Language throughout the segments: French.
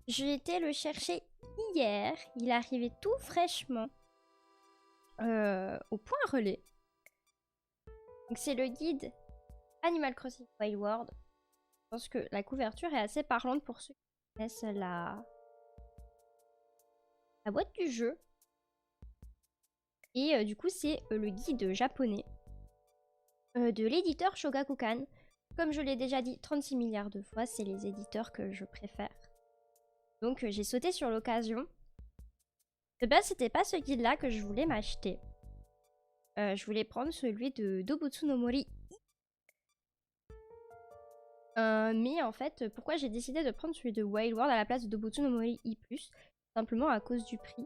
J'ai été le chercher hier. Il est arrivé tout fraîchement au point relais. Donc c'est le guide Animal Crossing Wild World. Je pense que la couverture est assez parlante pour ceux qui connaissent la boîte du jeu. Et du coup, c'est le guide japonais de l'éditeur Shogakukan. Comme je l'ai déjà dit 36 milliards de fois, c'est les éditeurs que je préfère. Donc j'ai sauté sur l'occasion. De base, c'était pas ce guide-là que je voulais m'acheter. Je voulais prendre celui de Dobutsu no Mori. Mais en fait, pourquoi j'ai décidé de prendre celui de Wild World à la place de Dobutsu no Mori I+, simplement à cause du prix.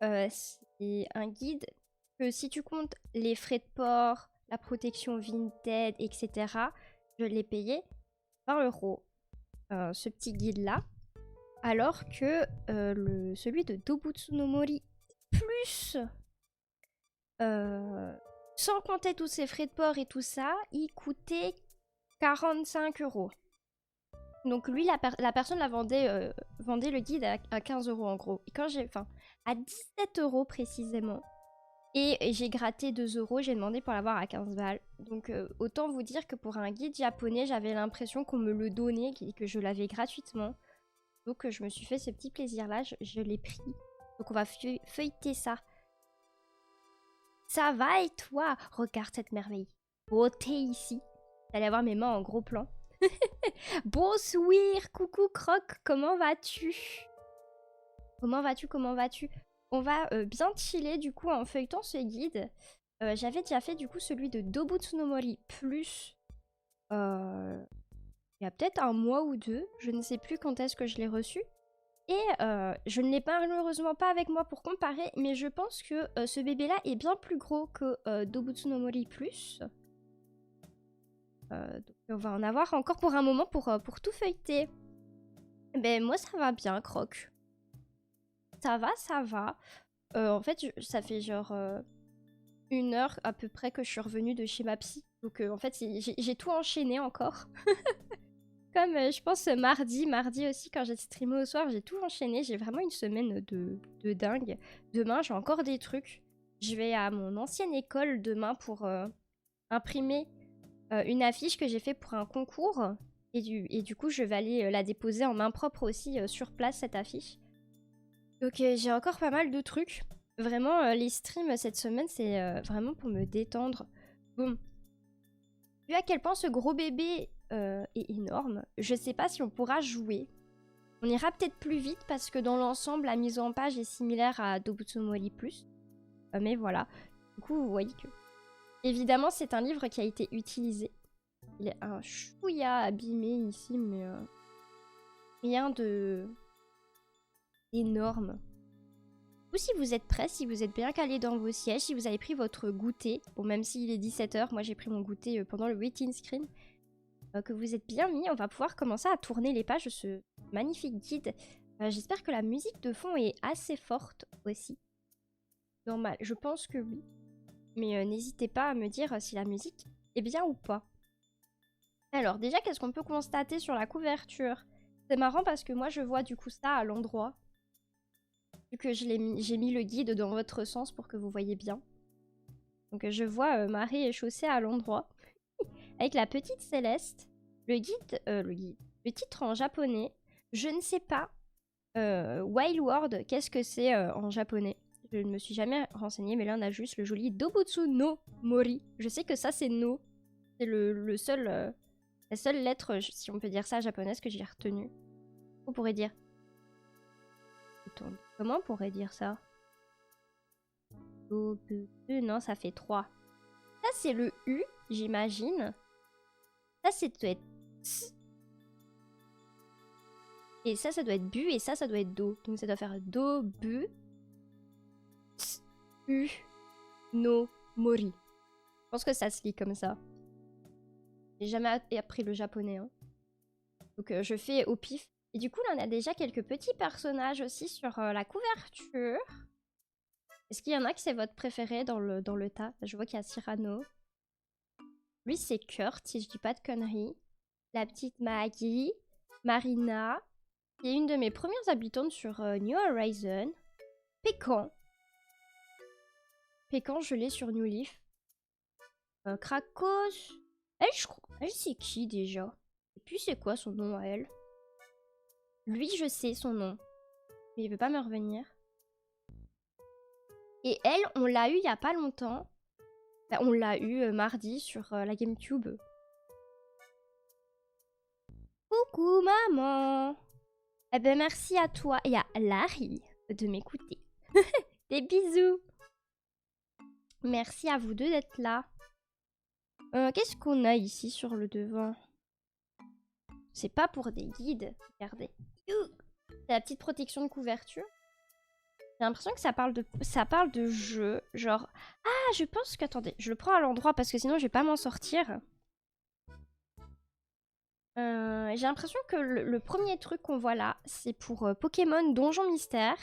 C'est un guide que si tu comptes les frais de port, la protection Vinted, etc., je l'ai payé 20 €. Ce petit guide-là. Alors que celui de Dobutsu no Mori plus, sans compter tous ces frais de port et tout ça, il coûtait 45 €. Donc lui, la personne vendait le guide à 15 € en gros. Et quand à 17 € précisément. Et j'ai gratté 2 €, j'ai demandé pour l'avoir à 15 balles. Donc autant vous dire que pour un guide japonais, j'avais l'impression qu'on me le donnait, que je l'avais gratuitement. Donc je me suis fait ce petit plaisir-là, je l'ai pris. Donc on va feuilleter ça. Ça va et toi? Regarde cette merveille. Beauté ici. Vous allez avoir mes mains en gros plan. Bonsoir, coucou Croc, comment vas-tu? Comment vas-tu? On va bien chiller du coup en feuilletant ce guide. J'avais déjà fait du coup celui de Dobutsu no Mori plus il y a peut-être un mois ou deux. Je ne sais plus quand est-ce que je l'ai reçu. Et je ne l'ai malheureusement pas avec moi pour comparer, mais je pense que ce bébé-là est bien plus gros que Dobutsu no Mori plus. Donc on va en avoir encore pour un moment pour tout feuilleter. Ben moi ça va bien, Croc. Ça va. En fait, ça fait genre 1 heure à peu près que je suis revenue de chez ma psy. Donc en fait, j'ai tout enchaîné encore. Comme je pense mardi aussi, quand j'ai streamé au soir, j'ai tout enchaîné. J'ai vraiment une semaine de dingue. Demain, j'ai encore des trucs. Je vais à mon ancienne école demain pour imprimer une affiche que j'ai fait pour un concours. Et du coup, je vais aller la déposer en main propre aussi sur place, cette affiche. Donc j'ai encore pas mal de trucs. Vraiment, les streams cette semaine, c'est vraiment pour me détendre. Bon. Vu à quel point ce gros bébé est énorme, je sais pas si on pourra jouer. On ira peut-être plus vite parce que dans l'ensemble, la mise en page est similaire à Dobutsu no Mori plus. Mais voilà. Du coup, vous voyez que... Évidemment, c'est un livre qui a été utilisé. Il est un chouïa abîmé ici, mais rien de... énorme. Ou si vous êtes prêts, si vous êtes bien calés dans vos sièges, si vous avez pris votre goûter, bon même s'il est 17 h, moi j'ai pris mon goûter pendant le waiting screen, que vous êtes bien mis, on va pouvoir commencer à tourner les pages de ce magnifique guide. J'espère que la musique de fond est assez forte aussi. Normal, je pense que oui. Mais n'hésitez pas à me dire si la musique est bien ou pas. Alors déjà, qu'est-ce qu'on peut constater sur la couverture? C'est marrant parce que moi je vois du coup ça à l'endroit. Vu que j'ai mis le guide dans votre sens pour que vous voyez bien. Donc je vois Marie et Chaussée à l'endroit. Avec la petite Céleste. Le titre en japonais. Je ne sais pas. Wild World, qu'est-ce que c'est en japonais? Je ne me suis jamais renseignée, mais là on a juste le joli Dobutsu no Mori. Je sais que ça c'est no. C'est la seule lettre, si on peut dire ça, japonaise que j'ai retenue. On pourrait dire... Comment on pourrait dire ça? Non, ça fait 3. Ça, c'est le U, j'imagine. Ça, c'est doit être S. Et ça doit être Bu. Et ça doit être Do. Donc, ça doit faire Do, Bu, S, U, No, Mori. Je pense que ça se lit comme ça. J'ai jamais appris le japonais. Hein. Donc, je fais au pif. Et du coup, là, on a déjà quelques petits personnages aussi sur la couverture. Est-ce qu'il y en a que c'est votre préféré dans le tas? Je vois qu'il y a Cyrano. Lui, c'est Kurt, si je dis pas de conneries. La petite Maggie. Marina. qui est une de mes premières habitantes sur New Horizon. Pécan. Pécan, je l'ai sur New Leaf. Krakos. Elle, je crois. Elle, c'est qui déjà? Et puis, c'est quoi son nom à elle? Lui, je sais son nom. Mais il veut pas me revenir. Et elle, on l'a eu il y a pas longtemps. Enfin, on l'a eu mardi sur la GameCube. Coucou maman. Eh ben merci à toi et à Larry de m'écouter. Des bisous. Merci à vous deux d'être là. Qu'est-ce qu'on a ici sur le devant? C'est pas pour des guides. Regardez. C'est la petite protection de couverture. J'ai l'impression que ça parle de jeu. Genre... Ah, je pense que... Attendez, je le prends à l'endroit parce que sinon je vais pas m'en sortir. J'ai l'impression que le premier truc qu'on voit là, c'est pour Pokémon Donjon Mystère.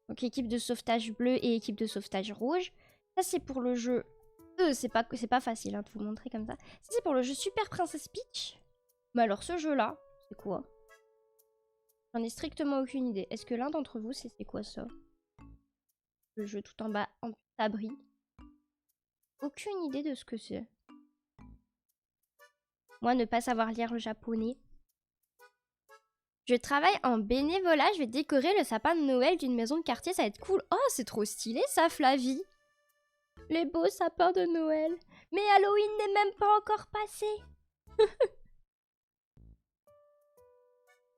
Donc équipe de sauvetage bleu et équipe de sauvetage rouge. Ça c'est pour le jeu... c'est pas facile hein, de vous montrer comme ça. Ça c'est pour le jeu Super Princess Peach. Mais alors ce jeu-là, c'est quoi? J'en ai strictement aucune idée. Est-ce que l'un d'entre vous sait c'est quoi ça? Le jeu tout en bas en abri. Aucune idée de ce que c'est. Moi, ne pas savoir lire le japonais. Je travaille en bénévolat, je vais décorer le sapin de Noël d'une maison de quartier, ça va être cool. Oh, c'est trop stylé ça, Flavie. Les beaux sapins de Noël. Mais Halloween n'est même pas encore passé.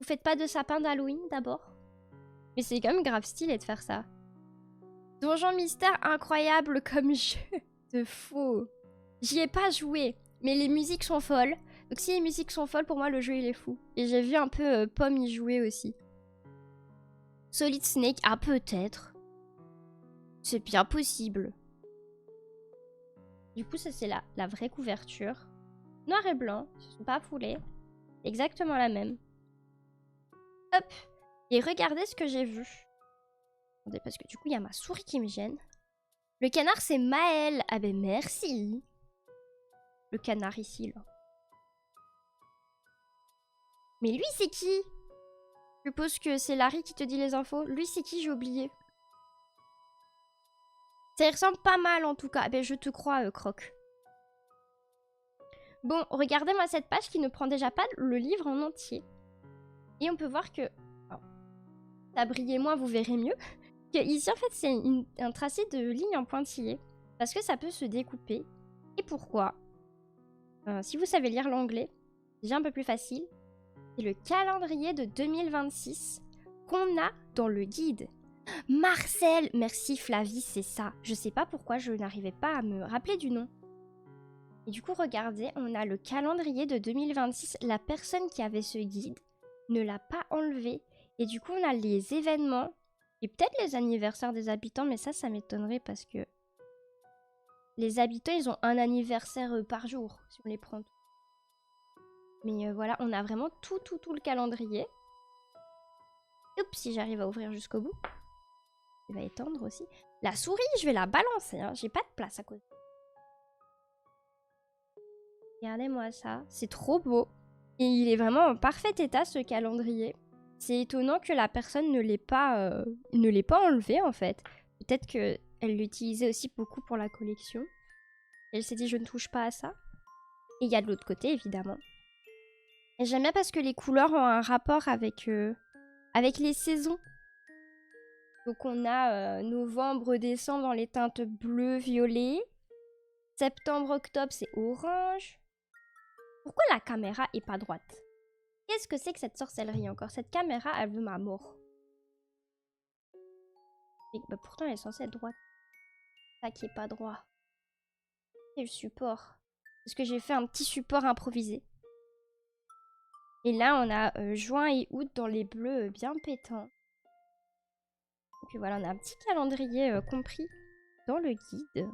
Vous faites pas de sapin d'Halloween d'abord? Mais c'est quand même grave stylé de faire ça. Donjon Mystère incroyable comme jeu. De fou. J'y ai pas joué, mais les musiques sont folles. Donc si les musiques sont folles, pour moi le jeu il est fou. Et j'ai vu un peu Pomme y jouer aussi. Solid Snake, ah peut-être. C'est bien possible. Du coup ça c'est la vraie couverture. Noir et blanc, ils se sont pas foulés. Exactement la même. Hop. Et regardez ce que j'ai vu. Attendez, parce que du coup il y a ma souris qui me gêne. Le canard c'est Maël. Ah ben merci. Le canard ici là. Mais lui, c'est qui? Je suppose que c'est Larry qui te dit les infos. Lui, c'est qui? J'ai oublié. Ça y ressemble pas mal, en tout cas. Ben, je te crois, Croc. Bon, regardez-moi cette page qui ne prend déjà pas le livre en entier. Et on peut voir que... Oh. Ça brillait moins, vous verrez mieux. Que ici, en fait, c'est un tracé de ligne en pointillé. Parce que ça peut se découper. Et pourquoi? Si vous savez lire l'anglais, c'est déjà un peu plus facile. C'est le calendrier de 2026 qu'on a dans le guide. Marcel! Merci Flavie, c'est ça. Je sais pas pourquoi je n'arrivais pas à me rappeler du nom. Et du coup, regardez, on a le calendrier de 2026. La personne qui avait ce guide ne l'a pas enlevé. Et du coup, on a les événements et peut-être les anniversaires des habitants, mais ça m'étonnerait parce que les habitants, ils ont un anniversaire par jour, si on les prend tous. Mais voilà, on a vraiment tout le calendrier. Oups, si j'arrive à ouvrir jusqu'au bout. Il va étendre aussi. La souris, je vais la balancer. Hein. J'ai pas de place à côté. Regardez-moi ça. C'est trop beau. Et il est vraiment en parfait état, ce calendrier. C'est étonnant que la personne ne l'ait pas enlevé, en fait. Peut-être qu'elle l'utilisait aussi beaucoup pour la collection. Elle s'est dit, je ne touche pas à ça. Et il y a de l'autre côté, évidemment. Et j'aime bien parce que les couleurs ont un rapport avec les saisons. Donc on a novembre, décembre dans les teintes bleu, violet. Septembre, octobre, c'est orange. Pourquoi la caméra est pas droite? Qu'est-ce que c'est que cette sorcellerie encore? Cette caméra, elle veut ma mort. Et, bah, pourtant, elle est censée être droite. Ça qui est pas droit. Et le support. Parce que j'ai fait un petit support improvisé. Et là, on a juin et août dans les bleus bien pétants. Et puis voilà, on a un petit calendrier compris dans le guide.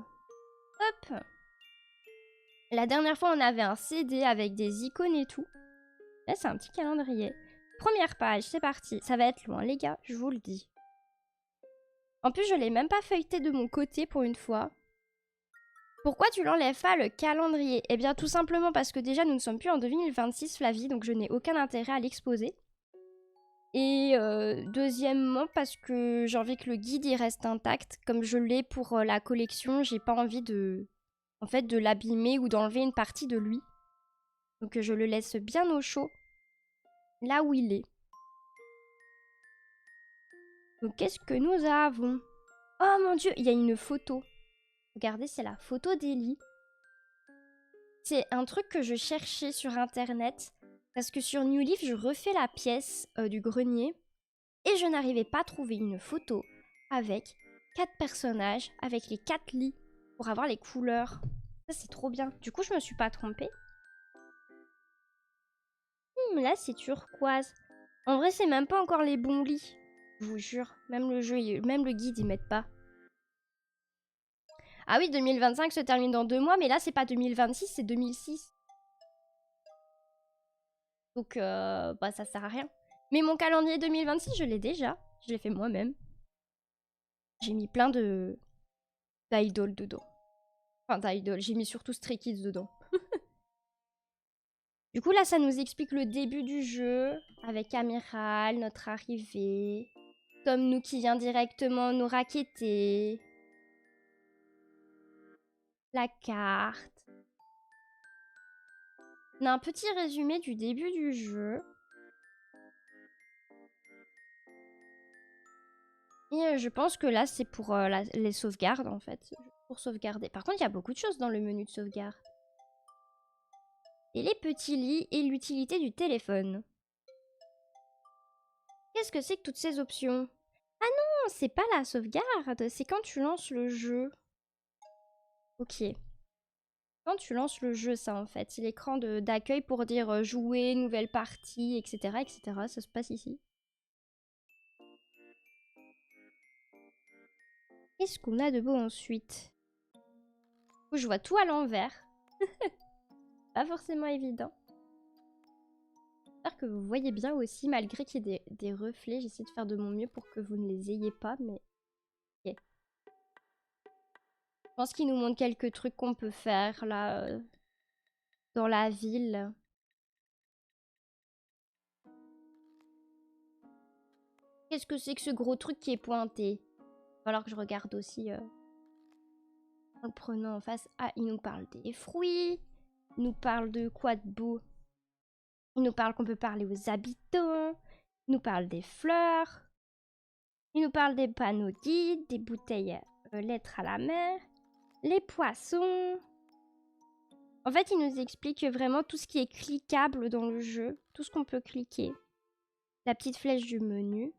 Hop! La dernière fois, on avait un CD avec des icônes et tout. Là, c'est un petit calendrier. Première page, c'est parti. Ça va être loin, les gars, je vous le dis. En plus, je l'ai même pas feuilleté de mon côté pour une fois. Pourquoi tu l'enlèves pas, le calendrier? Eh bien, tout simplement parce que déjà, nous ne sommes plus en 2026, Flavie, donc je n'ai aucun intérêt à l'exposer. Et deuxièmement, parce que j'ai envie que le guide il reste intact. Comme je l'ai pour la collection, j'ai pas envie de, en fait, de l'abîmer ou d'enlever une partie de lui. Donc je le laisse bien au chaud, là où il est. Donc qu'est-ce que nous avons? Oh mon dieu, il y a une photo. Regardez, c'est la photo d'Ellie. C'est un truc que je cherchais sur internet. Parce que sur New Leaf, je refais la pièce du grenier. Et je n'arrivais pas à trouver une photo avec 4 personnages, avec les 4 lits, pour avoir les couleurs. Ça, c'est trop bien. Du coup, je me suis pas trompée. Là, c'est turquoise. En vrai, c'est même pas encore les bons lits. Je vous jure. Même le jeu, même le guide, ils mettent pas. Ah oui, 2025 se termine dans 2 mois, mais là, c'est pas 2026, c'est 2006. Donc, bah, ça sert à rien. Mais mon calendrier 2026, je l'ai déjà. Je l'ai fait moi-même. J'ai mis plein d'idoles dedans. Enfin, d'idoles. J'ai mis surtout Stray Kids dedans. Du coup, là, ça nous explique le début du jeu. Avec Amiral, notre arrivée. Tom Nook qui vient directement nous racketter. La carte. On a un petit résumé du début du jeu. Et je pense que là, c'est pour les sauvegardes, en fait. Pour sauvegarder. Par contre, il y a beaucoup de choses dans le menu de sauvegarde. Et les petits lits et l'utilité du téléphone. Qu'est-ce que c'est que toutes ces options? Ah non, c'est pas la sauvegarde, c'est quand tu lances le jeu. Ok. Quand tu lances le jeu, ça, en fait. C'est l'écran d'accueil pour dire jouer, nouvelle partie, etc., etc. Ça se passe ici. Qu'est-ce qu'on a de beau ensuite? Je vois tout à l'envers. Pas forcément évident. J'espère que vous voyez bien aussi, malgré qu'il y ait des reflets. J'essaie de faire de mon mieux pour que vous ne les ayez pas, mais... Ok. Je pense qu'il nous montre quelques trucs qu'on peut faire, là, dans la ville. Qu'est-ce que c'est que ce gros truc qui est pointé? Alors que je regarde aussi en le prenant en face. Ah, il nous parle des fruits. Il nous parle de quoi de beau? Il nous parle qu'on peut parler aux habitants. Il nous parle des fleurs. Il nous parle des panneaux guides, des bouteilles lettres à la mer, les poissons. En fait, il nous explique vraiment tout ce qui est cliquable dans le jeu. Tout ce qu'on peut cliquer. La petite flèche du menu.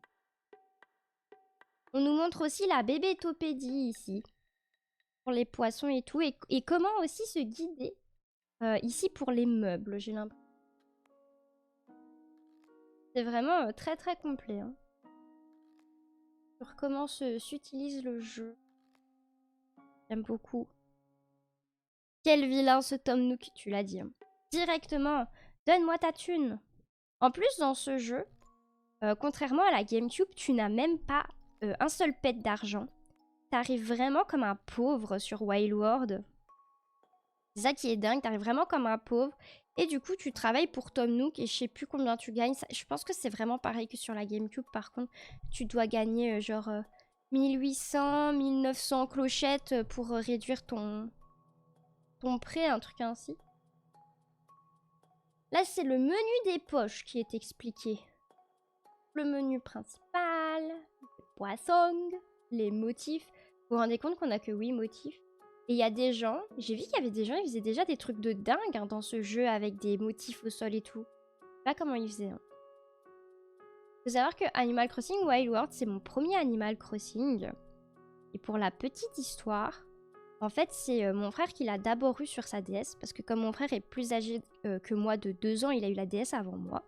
On nous montre aussi la bébétopédie ici. Pour les poissons et tout. Et comment aussi se guider ici pour les meubles, j'ai l'impression. C'est vraiment très très complet. Hein. Sur comment s'utilise le jeu. J'aime beaucoup. Quel vilain ce Tom Nook, tu l'as dit. Hein. Directement, donne-moi ta thune. En plus, dans ce jeu, contrairement à la GameCube, tu n'as même pas un seul pet d'argent. T'arrives vraiment comme un pauvre sur Wild World. C'est ça qui est dingue, t'arrives vraiment comme un pauvre. Et du coup, tu travailles pour Tom Nook et je sais plus combien tu gagnes. Je pense que c'est vraiment pareil que sur la GameCube. Par contre, tu dois gagner genre 1800, 1900 clochettes pour réduire ton prêt, un truc ainsi. Là, c'est le menu des poches qui est expliqué. Le menu principal, les poissons, les motifs. Vous vous rendez compte qu'on a que 8 motifs? Et il y a des gens, j'ai vu qu'il y avait des gens, ils faisaient déjà des trucs de dingue hein, dans ce jeu avec des motifs au sol et tout. Je sais pas comment ils faisaient. Hein. Faut savoir que Animal Crossing Wild World, c'est mon premier Animal Crossing. Et pour la petite histoire, en fait, c'est mon frère qui l'a d'abord eu sur sa DS. Parce que comme mon frère est plus âgé que moi de 2 ans, il a eu la DS avant moi.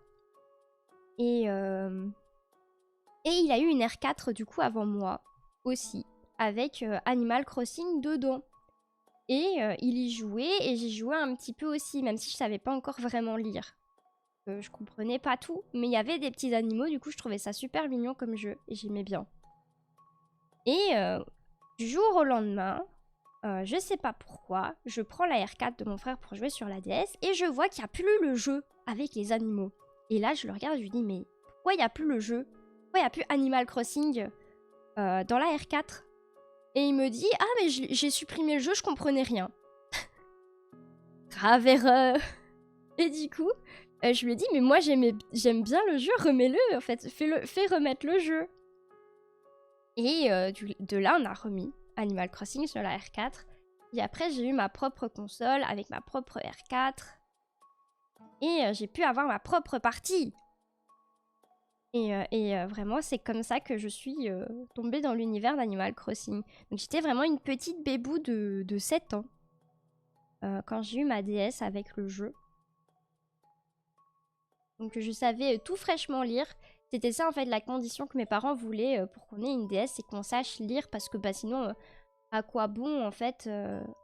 Et il a eu une R4 du coup avant moi aussi. Avec Animal Crossing dedans. Et il y jouait et j'y jouais un petit peu aussi, même si je savais pas encore vraiment lire. Je comprenais pas tout, mais il y avait des petits animaux, du coup je trouvais ça super mignon comme jeu et j'aimais bien. Et du jour au lendemain, je sais pas pourquoi, je prends la R4 de mon frère pour jouer sur la DS et je vois qu'il n'y a plus le jeu avec les animaux. Et là je le regarde et je lui dis mais pourquoi il n'y a plus le jeu? Pourquoi il n'y a plus Animal Crossing dans la R4? Et il me dit, ah mais j'ai supprimé le jeu, je comprenais rien. Grave erreur. Et du coup, je lui ai dit, mais moi j'aime bien le jeu, remets-le en fait, fais remettre le jeu. Et de là, on a remis Animal Crossing sur la R4. Et après, j'ai eu ma propre console avec ma propre R4. Et j'ai pu avoir ma propre partie. Et vraiment, c'est comme ça que je suis tombée dans l'univers d'Animal Crossing. Donc j'étais vraiment une petite bébou de 7 ans. Quand j'ai eu ma DS avec le jeu. Donc je savais tout fraîchement lire. C'était ça en fait la condition que mes parents voulaient pour qu'on ait une DS, c'est qu'on sache lire parce que bah, sinon, à quoi bon en fait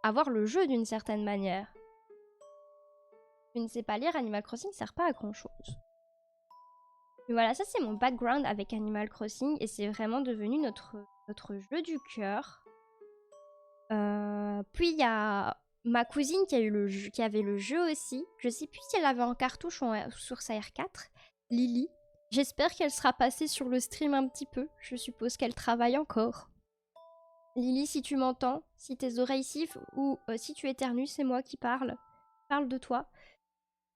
avoir le jeu d'une certaine manière. Tu ne sais pas lire, Animal Crossing ne sert pas à grand chose. Mais voilà, ça c'est mon background avec Animal Crossing et c'est vraiment devenu notre jeu du cœur. Puis il y a ma cousine qui avait le jeu aussi. Je sais plus si elle avait en cartouche ou sur sa R4. Lily. J'espère qu'elle sera passée sur le stream un petit peu. Je suppose qu'elle travaille encore. Lily, si tu m'entends, si tes oreilles sifflent ou si tu éternues, c'est moi qui parle. Je parle de toi.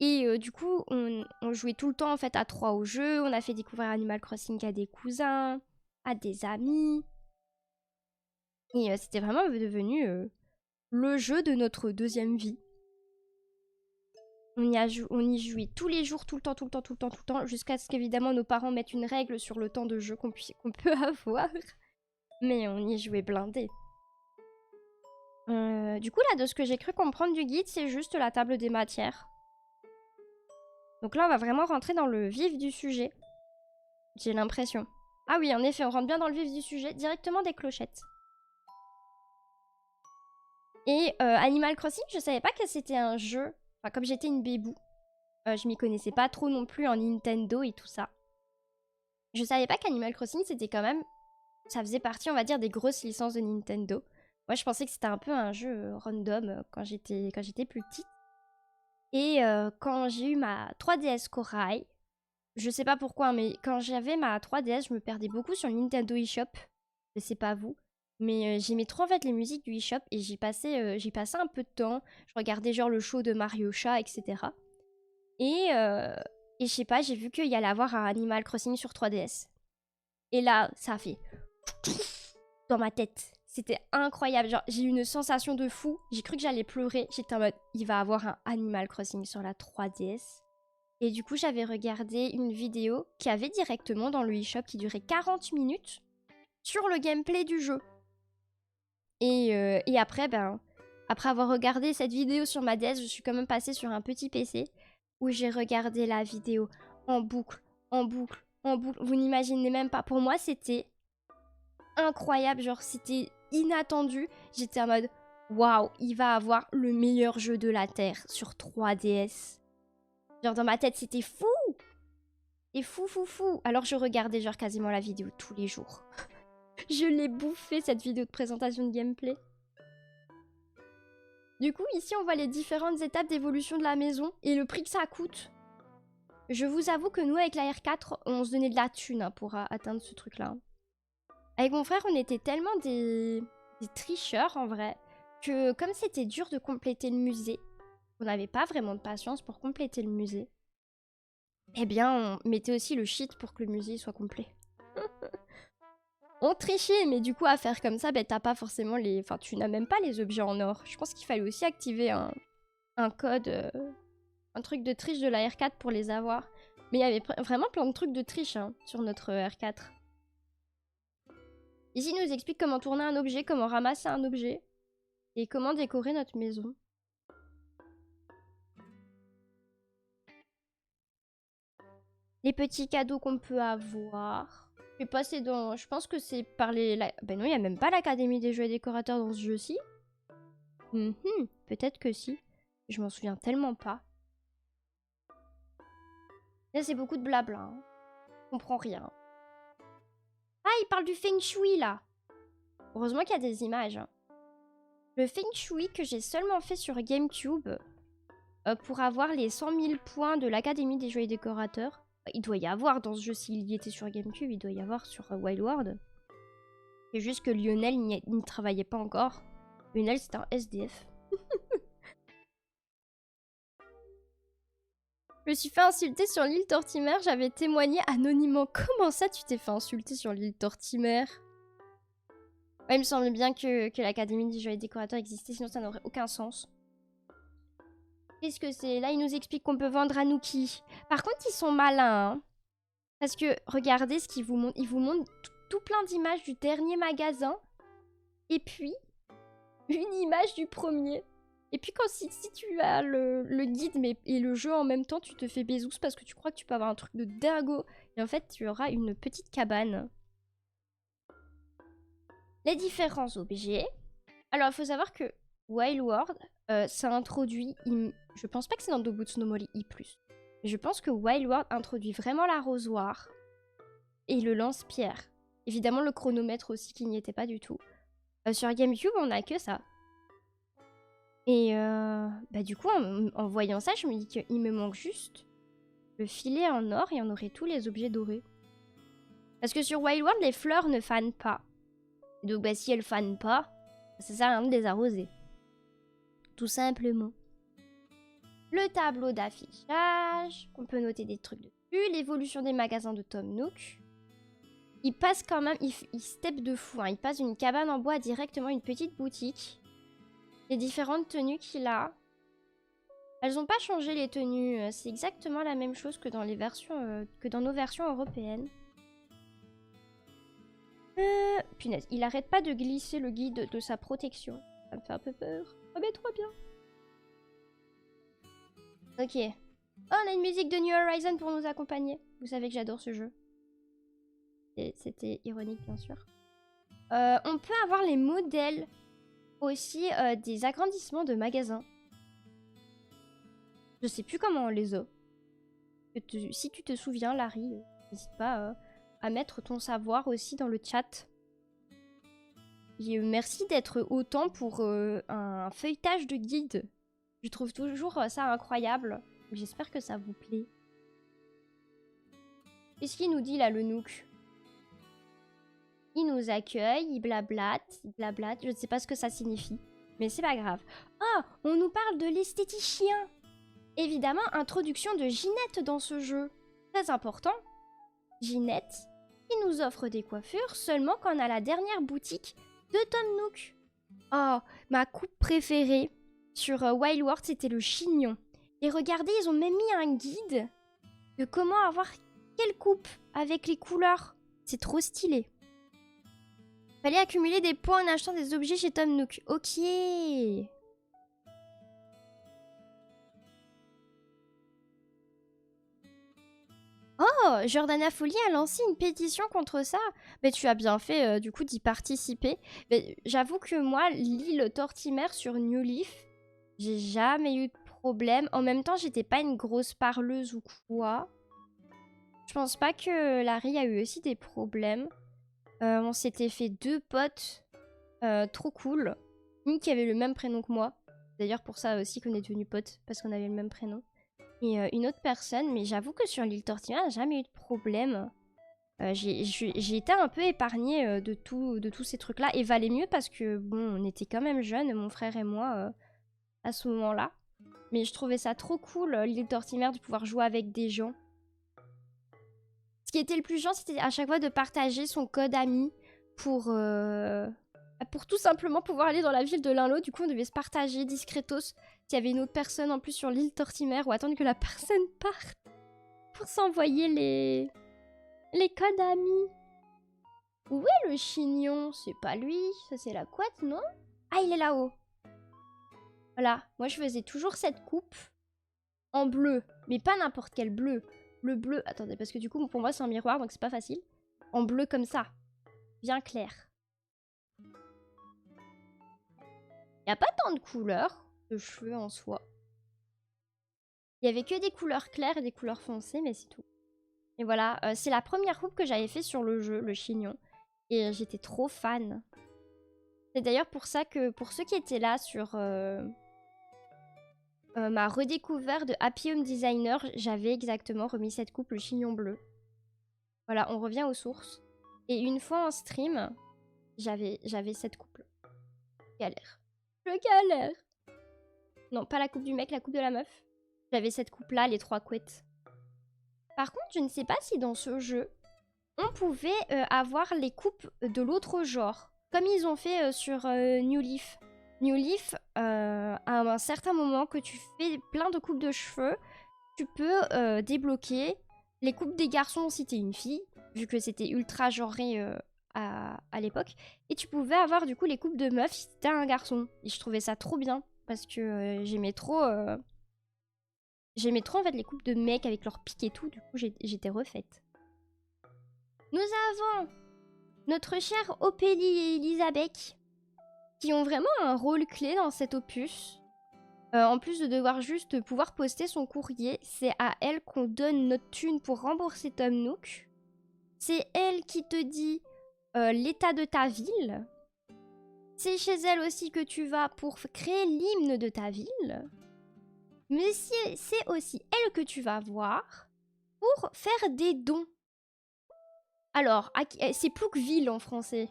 Et du coup, on jouait tout le temps en fait à 3 au jeu. On a fait découvrir Animal Crossing à des cousins, à des amis. Et c'était vraiment devenu le jeu de notre deuxième vie. On y jouait tous les jours, tout le temps, jusqu'à ce qu'évidemment nos parents mettent une règle sur le temps de jeu qu'on peut avoir. Mais on y jouait blindé. Du coup, là, de ce que j'ai cru comprendre du guide, c'est juste la table des matières. Donc là, on va vraiment rentrer dans le vif du sujet. J'ai l'impression. Ah oui, en effet, on rentre bien dans le vif du sujet, directement des clochettes. Et Animal Crossing, je savais pas que c'était un jeu. Enfin, comme j'étais une bébou, je m'y connaissais pas trop non plus en Nintendo et tout ça. Je savais pas qu'Animal Crossing, c'était quand même... Ça faisait partie, on va dire, des grosses licences de Nintendo. Moi, je pensais que c'était un peu un jeu random quand j'étais plus petite. Et quand j'ai eu ma 3DS Corail, je sais pas pourquoi, mais quand j'avais ma 3DS, je me perdais beaucoup sur le Nintendo eShop. Je sais pas vous. Mais j'aimais trop en fait les musiques du eShop et j'y passais un peu de temps. Je regardais genre le show de Mario Chat, etc. Et je sais pas, j'ai vu qu'il y allait avoir un Animal Crossing sur 3DS. Et là, ça a fait dans ma tête. C'était incroyable. Genre, j'ai eu une sensation de fou. J'ai cru que j'allais pleurer. J'étais en mode, il va avoir un Animal Crossing sur la 3DS. Et du coup, j'avais regardé une vidéo qui avait directement dans le eShop qui durait 40 minutes sur le gameplay du jeu. Et après, après avoir regardé cette vidéo sur ma DS, je suis quand même passée sur un petit PC où j'ai regardé la vidéo en boucle, en boucle, en boucle. Vous n'imaginez même pas. Pour moi, c'était incroyable. Genre, c'était inattendu. J'étais en mode, waouh, il va avoir le meilleur jeu de la Terre sur 3DS. Genre, dans ma tête, c'était fou. Et fou, fou, fou. Alors, je regardais genre quasiment la vidéo tous les jours. Je l'ai bouffé, cette vidéo de présentation de gameplay. Du coup, ici, on voit les différentes étapes d'évolution de la maison et le prix que ça coûte. Je vous avoue que nous, avec la R4, on se donnait de la thune hein, pour atteindre ce truc-là. Avec mon frère, on était tellement des tricheurs, en vrai, que comme c'était dur de compléter le musée, on n'avait pas vraiment de patience pour compléter le musée. Eh bien, on mettait aussi le cheat pour que le musée soit complet. On trichait, mais du coup, à faire comme ça, t'as pas forcément les... Enfin, tu n'as même pas les objets en or. Je pense qu'il fallait aussi activer un code, un truc de triche de la R4 pour les avoir. Mais il y avait vraiment plein de trucs de triche hein, sur notre R4. Ici, il nous explique comment tourner un objet, comment ramasser un objet et comment décorer notre maison. Les petits cadeaux qu'on peut avoir... Je pense que c'est par les... Ben non, il n'y a même pas l'Académie des jeux et décorateurs dans ce jeu-ci. Peut-être que si. Je m'en souviens tellement pas. Là, c'est beaucoup de blabla. Hein. Je comprends rien. Ah, il parle du Feng Shui, là. Heureusement qu'il y a des images. Hein. Le Feng Shui que j'ai seulement fait sur GameCube pour avoir les 100 000 points de l'Académie des jeux et décorateurs. Il doit y avoir dans ce jeu, s'il y était sur GameCube, il doit y avoir sur Wild World. C'est juste que Lionel n'y travaillait pas encore. Lionel, c'est un SDF. Je me suis fait insulter sur l'île Tortimer, j'avais témoigné anonymement. Comment ça, tu t'es fait insulter sur l'île Tortimer? Ouais, il me semble bien que l'Académie des jeux et décorateurs existait, sinon ça n'aurait aucun sens. Qu'est-ce que c'est? Là, ils nous expliquent qu'on peut vendre à Nuki. Par contre, ils sont malins, hein. Parce que, regardez ce qu'ils vous montrent. Ils vous montrent tout plein d'images du dernier magasin. Et puis, une image du premier. Et puis, si tu as le guide et le jeu en même temps, tu te fais Bezos parce que tu crois que tu peux avoir un truc de dingo. Et en fait, tu auras une petite cabane. Les différents objets. Alors, il faut savoir que Wild World, ça introduit... Je pense pas que c'est dans Dobutsu no Mori I+. Mais je pense que Wild World introduit vraiment l'arrosoir et le lance-pierre. Évidemment, le chronomètre aussi, qui n'y était pas du tout. Sur GameCube, on a que ça. Et du coup, en voyant ça, je me dis qu'il me manque juste le filet en or et on aurait tous les objets dorés. Parce que sur Wild World, les fleurs ne fanent pas. Donc si elles fanent pas, ça sert à rien de les arroser. Tout simplement. Le tableau d'affichage. On peut noter des trucs dessus. L'évolution des magasins de Tom Nook. Il passe quand même, il step de fou. Hein. Il passe d'une cabane en bois directement à une petite boutique. Les différentes tenues qu'il a. Elles n'ont pas changé les tenues. C'est exactement la même chose que dans les versions, que dans nos versions européennes. Punaise, il arrête pas de glisser le guide de sa protection. Ça me fait un peu peur. Oh mais trop bien. Ok. Oh, on a une musique de New Horizon pour nous accompagner. Vous savez que j'adore ce jeu. C'était ironique, bien sûr. On peut avoir les modèles aussi des agrandissements de magasins. Je sais plus comment on les a. Si tu te souviens, Larry, n'hésite pas à mettre ton savoir aussi dans le chat. Et merci d'être autant pour un feuilletage de guide. Je trouve toujours ça incroyable. J'espère que ça vous plaît. Qu'est-ce qu'il nous dit là, le Nook? Il nous accueille, il blablate, Je ne sais pas ce que ça signifie, mais c'est pas grave. Ah, on nous parle de l'esthéticien. Évidemment, introduction de Ginette dans ce jeu. Très important. Ginette, qui nous offre des coiffures seulement quand on a la dernière boutique de Tom Nook. Oh, ma coupe préférée sur Wild World, c'était le chignon. Et regardez, ils ont même mis un guide de comment avoir quelle coupe avec les couleurs. C'est trop stylé. Fallait accumuler des points en achetant des objets chez Tom Nook. Ok. Oh, Jordana Folly a lancé une pétition contre ça. Mais tu as bien fait du coup d'y participer. J'avoue que moi, l'île Tortimer sur New Leaf, j'ai jamais eu de problème. En même temps, j'étais pas une grosse parleuse ou quoi. Je pense pas que Larry a eu aussi des problèmes. On s'était fait 2 potes trop cool. Une qui avait le même prénom que moi. D'ailleurs, pour ça aussi qu'on est devenus potes, parce qu'on avait le même prénom. Et une autre personne, mais j'avoue que sur l'île Tortimer, j'ai jamais eu de problème. J'ai été un peu épargnée de tous ces trucs-là. Et valait mieux parce que, bon, on était quand même jeunes, mon frère et moi, à ce moment-là. Mais je trouvais ça trop cool, l'île Tortimer, de pouvoir jouer avec des gens. Ce qui était le plus chiant, c'était à chaque fois de partager son code ami pour tout simplement pouvoir aller dans la ville de l'un l'autre. Du coup, on devait se partager discretos s'il y avait une autre personne en plus sur l'île Tortimer ou attendre que la personne parte pour s'envoyer les codes amis. Où est le chignon? C'est pas lui, ça c'est la couette, non? Ah, il est là-haut. Voilà, moi je faisais toujours cette coupe en bleu, mais pas n'importe quel bleu. Le bleu, attendez, parce que du coup, pour moi, c'est un miroir, donc c'est pas facile. En bleu comme ça, bien clair. Il n'y a pas tant de couleurs de cheveux en soi. Il y avait que des couleurs claires et des couleurs foncées, mais c'est tout. Et voilà, c'est la première coupe que j'avais fait sur le jeu, le chignon. Et j'étais trop fan. C'est d'ailleurs pour ça que, pour ceux qui étaient là sur m'a redécouvert de Happy Home Designer. J'avais exactement remis cette coupe, le chignon bleu. Voilà, on revient aux sources. Et une fois en stream, j'avais cette coupe. Galère. Je galère. Non, pas la coupe du mec, la coupe de la meuf. J'avais cette coupe-là, les 3 couettes. Par contre, je ne sais pas si dans ce jeu, on pouvait avoir les coupes de l'autre genre. Comme ils ont fait sur New Leaf. New Leaf, à un certain moment que tu fais plein de coupes de cheveux, tu peux débloquer les coupes des garçons si t'es une fille, vu que c'était ultra genré à l'époque. Et tu pouvais avoir du coup les coupes de meufs si t'étais un garçon. Et je trouvais ça trop bien, parce que j'aimais trop... J'aimais trop en fait les coupes de mecs avec leurs pics et tout, du coup j'étais refaite. Nous avons notre chère Ophélie et Elisabeth, qui ont vraiment un rôle clé dans cet opus. En plus de devoir juste pouvoir poster son courrier, c'est à elle qu'on donne notre thune pour rembourser Tom Nook. C'est elle qui te dit l'état de ta ville. C'est chez elle aussi que tu vas pour créer l'hymne de ta ville. Mais c'est aussi elle que tu vas voir pour faire des dons. Alors, c'est Plouqueville en français.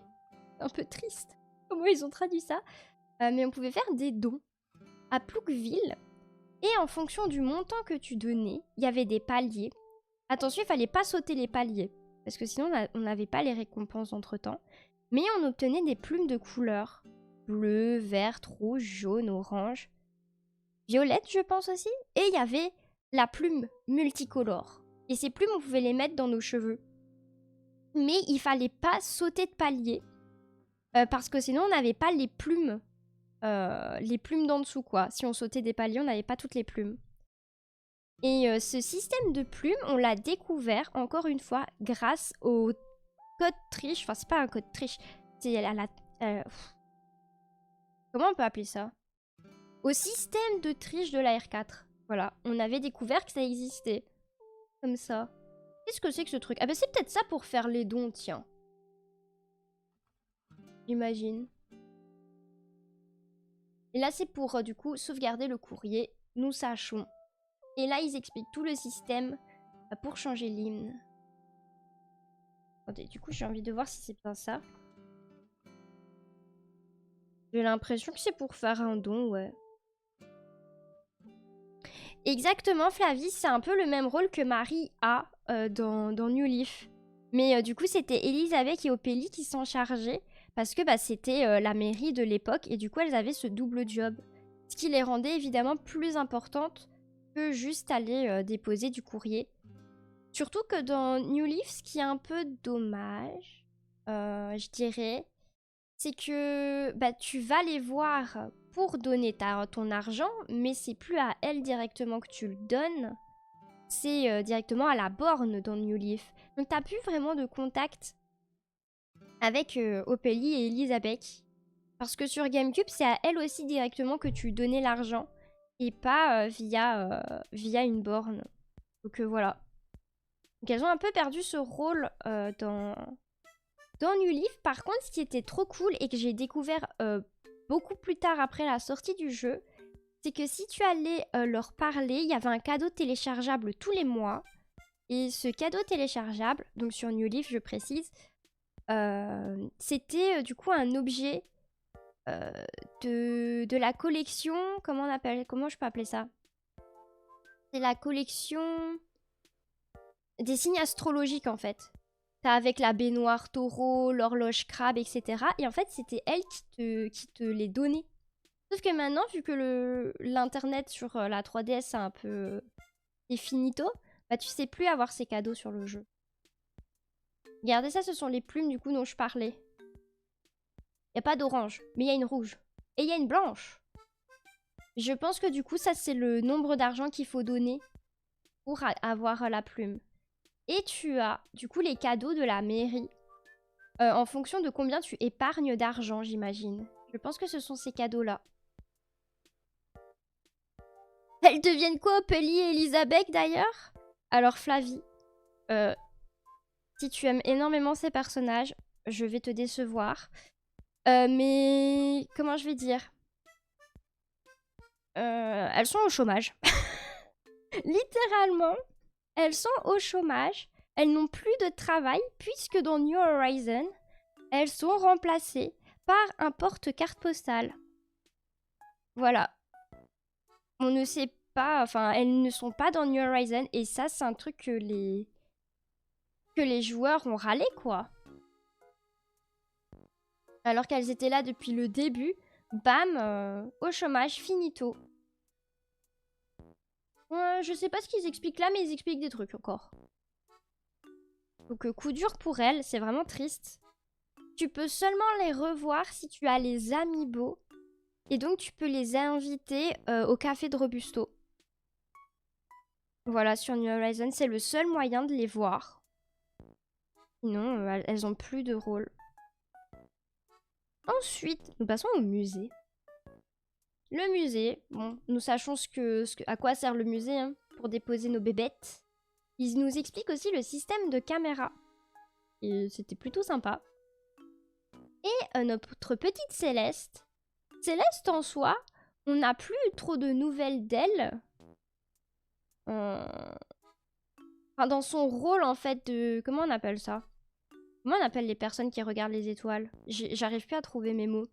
Un peu triste. Comment ils ont traduit ça. Mais on pouvait faire des dons à Plouqueville. Et en fonction du montant que tu donnais, il y avait des paliers. Attention, il fallait pas sauter les paliers. Parce que sinon, on n'avait pas les récompenses entre-temps. Mais on obtenait des plumes de couleurs. Bleu, verte, rouge, jaune, orange. Violette, je pense aussi. Et il y avait la plume multicolore. Et ces plumes, on pouvait les mettre dans nos cheveux. Mais il fallait pas sauter de palier. Parce que sinon, on n'avait pas les plumes d'en dessous, quoi. Si on sautait des paliers, on n'avait pas toutes les plumes. Et ce système de plumes, on l'a découvert, encore une fois, grâce au code triche. Enfin, c'est pas un code triche. C'est comment on peut appeler ça? Au système de triche de la R4. Voilà, on avait découvert que ça existait. Comme ça. Qu'est-ce que c'est que ce truc? Ah bah c'est peut-être ça pour faire les dons, tiens. J'imagine. Et là, c'est pour, du coup, sauvegarder le courrier. Nous sachons. Et là, ils expliquent tout le système pour changer l'hymne. Attendez, du coup, j'ai envie de voir si c'est bien ça. J'ai l'impression que c'est pour faire un don, ouais. Exactement, Flavie, c'est un peu le même rôle que Marie a dans New Leaf. Mais du coup, c'était Elisabeth et Ophélie qui s'en chargeaient. Parce que bah, c'était la mairie de l'époque. Et du coup, elles avaient ce double job. Ce qui les rendait évidemment plus importantes que juste aller déposer du courrier. Surtout que dans New Leaf, ce qui est un peu dommage, je dirais, c'est que bah, tu vas les voir pour donner ton argent, mais c'est plus à elles directement que tu le donnes, c'est directement à la borne dans New Leaf. Donc t'as plus vraiment de contact avec Ophélie et Elisabeth. Parce que sur GameCube, c'est à elles aussi directement que tu donnais l'argent, et pas via une borne. Donc voilà. Donc elles ont un peu perdu ce rôle dans New Leaf. Par contre, ce qui était trop cool et que j'ai découvert beaucoup plus tard après la sortie du jeu, c'est que si tu allais leur parler, il y avait un cadeau téléchargeable tous les mois. Et ce cadeau téléchargeable, donc sur New Leaf, je précise, c'était du coup un objet de la collection. Comment je peux appeler ça? C'est la collection des signes astrologiques en fait. T'as avec la baignoire taureau, l'horloge crabe, etc. Et en fait, c'était elle qui te les donnait. Sauf que maintenant, vu que l'internet sur la 3DS c'est un peu est finito, bah tu sais plus avoir ces cadeaux sur le jeu. Regardez ça, ce sont les plumes du coup dont je parlais. Y a pas d'orange, mais il y a une rouge. Et il y a une blanche. Je pense que du coup, ça c'est le nombre d'argent qu'il faut donner pour avoir la plume. Et tu as du coup les cadeaux de la mairie. En fonction de combien tu épargnes d'argent, j'imagine. Je pense que ce sont ces cadeaux-là. Elles deviennent quoi, Ophélie et Elisabeth d'ailleurs? Alors Flavie, si tu aimes énormément ces personnages, je vais te décevoir. Mais comment je vais dire? elles sont au chômage. Littéralement, elles sont au chômage. Elles n'ont plus de travail puisque dans New Horizon, elles sont remplacées par un porte-carte postale. Voilà. On ne sait pas, enfin, elles ne sont pas dans New Horizon et ça, c'est un truc que les joueurs ont râlé, quoi. Alors qu'elles étaient là depuis le début, bam, au chômage, finito. Je sais pas ce qu'ils expliquent là, mais ils expliquent des trucs encore. Donc coup dur pour elles, c'est vraiment triste. Tu peux seulement les revoir si tu as les amiibo. Et donc tu peux les inviter au café de Robusto. Voilà, sur New Horizon, c'est le seul moyen de les voir. Sinon, elles ont plus de rôle. Ensuite, nous passons au musée. Le musée, bon, nous sachons à quoi sert le musée, hein, pour déposer nos bébêtes. Ils nous expliquent aussi le système de caméra. Et c'était plutôt sympa. Et notre petite Céleste. Céleste en soi, on n'a plus trop de nouvelles d'elle. Enfin, dans son rôle en fait de... Comment on appelle ça? Comment on appelle les personnes qui regardent les étoiles? J'arrive plus à trouver mes mots.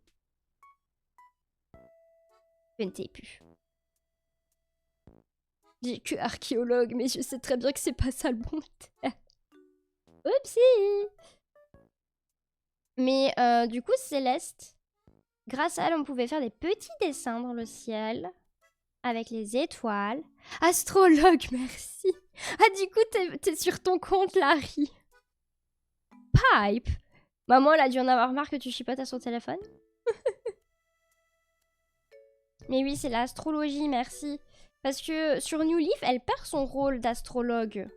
Je ne sais plus. J'ai que archéologue, mais je sais très bien que c'est pas ça le bon terme. Oupsie! Mais du coup, Céleste, grâce à elle, on pouvait faire des petits dessins dans le ciel avec les étoiles. Astrologue, merci. Ah, du coup, t'es sur ton compte, Larry. Pipe. Maman, elle a dû en avoir marre que tu chipotes à son téléphone. Mais oui, c'est l'astrologie, merci. Parce que sur New Leaf, elle perd son rôle d'astrologue.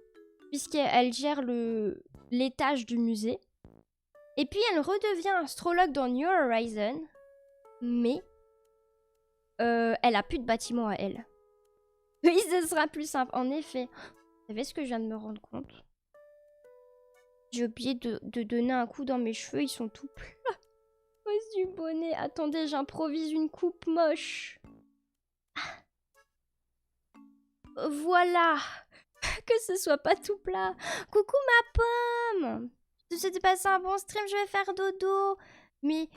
Puisqu'elle gère l'étage du musée. Et puis, elle redevient astrologue dans New Horizon. Mais elle a plus de bâtiment à elle. Oui, ce sera plus simple, en effet. Vous savez ce que je viens de me rendre compte? J'ai oublié de donner un coup dans mes cheveux, ils sont tout plats. Cause du bonnet. Attendez, j'improvise une coupe moche. Voilà. Que ce soit pas tout plat. Coucou ma pomme. C'était passé un bon stream, je vais faire dodo. Mais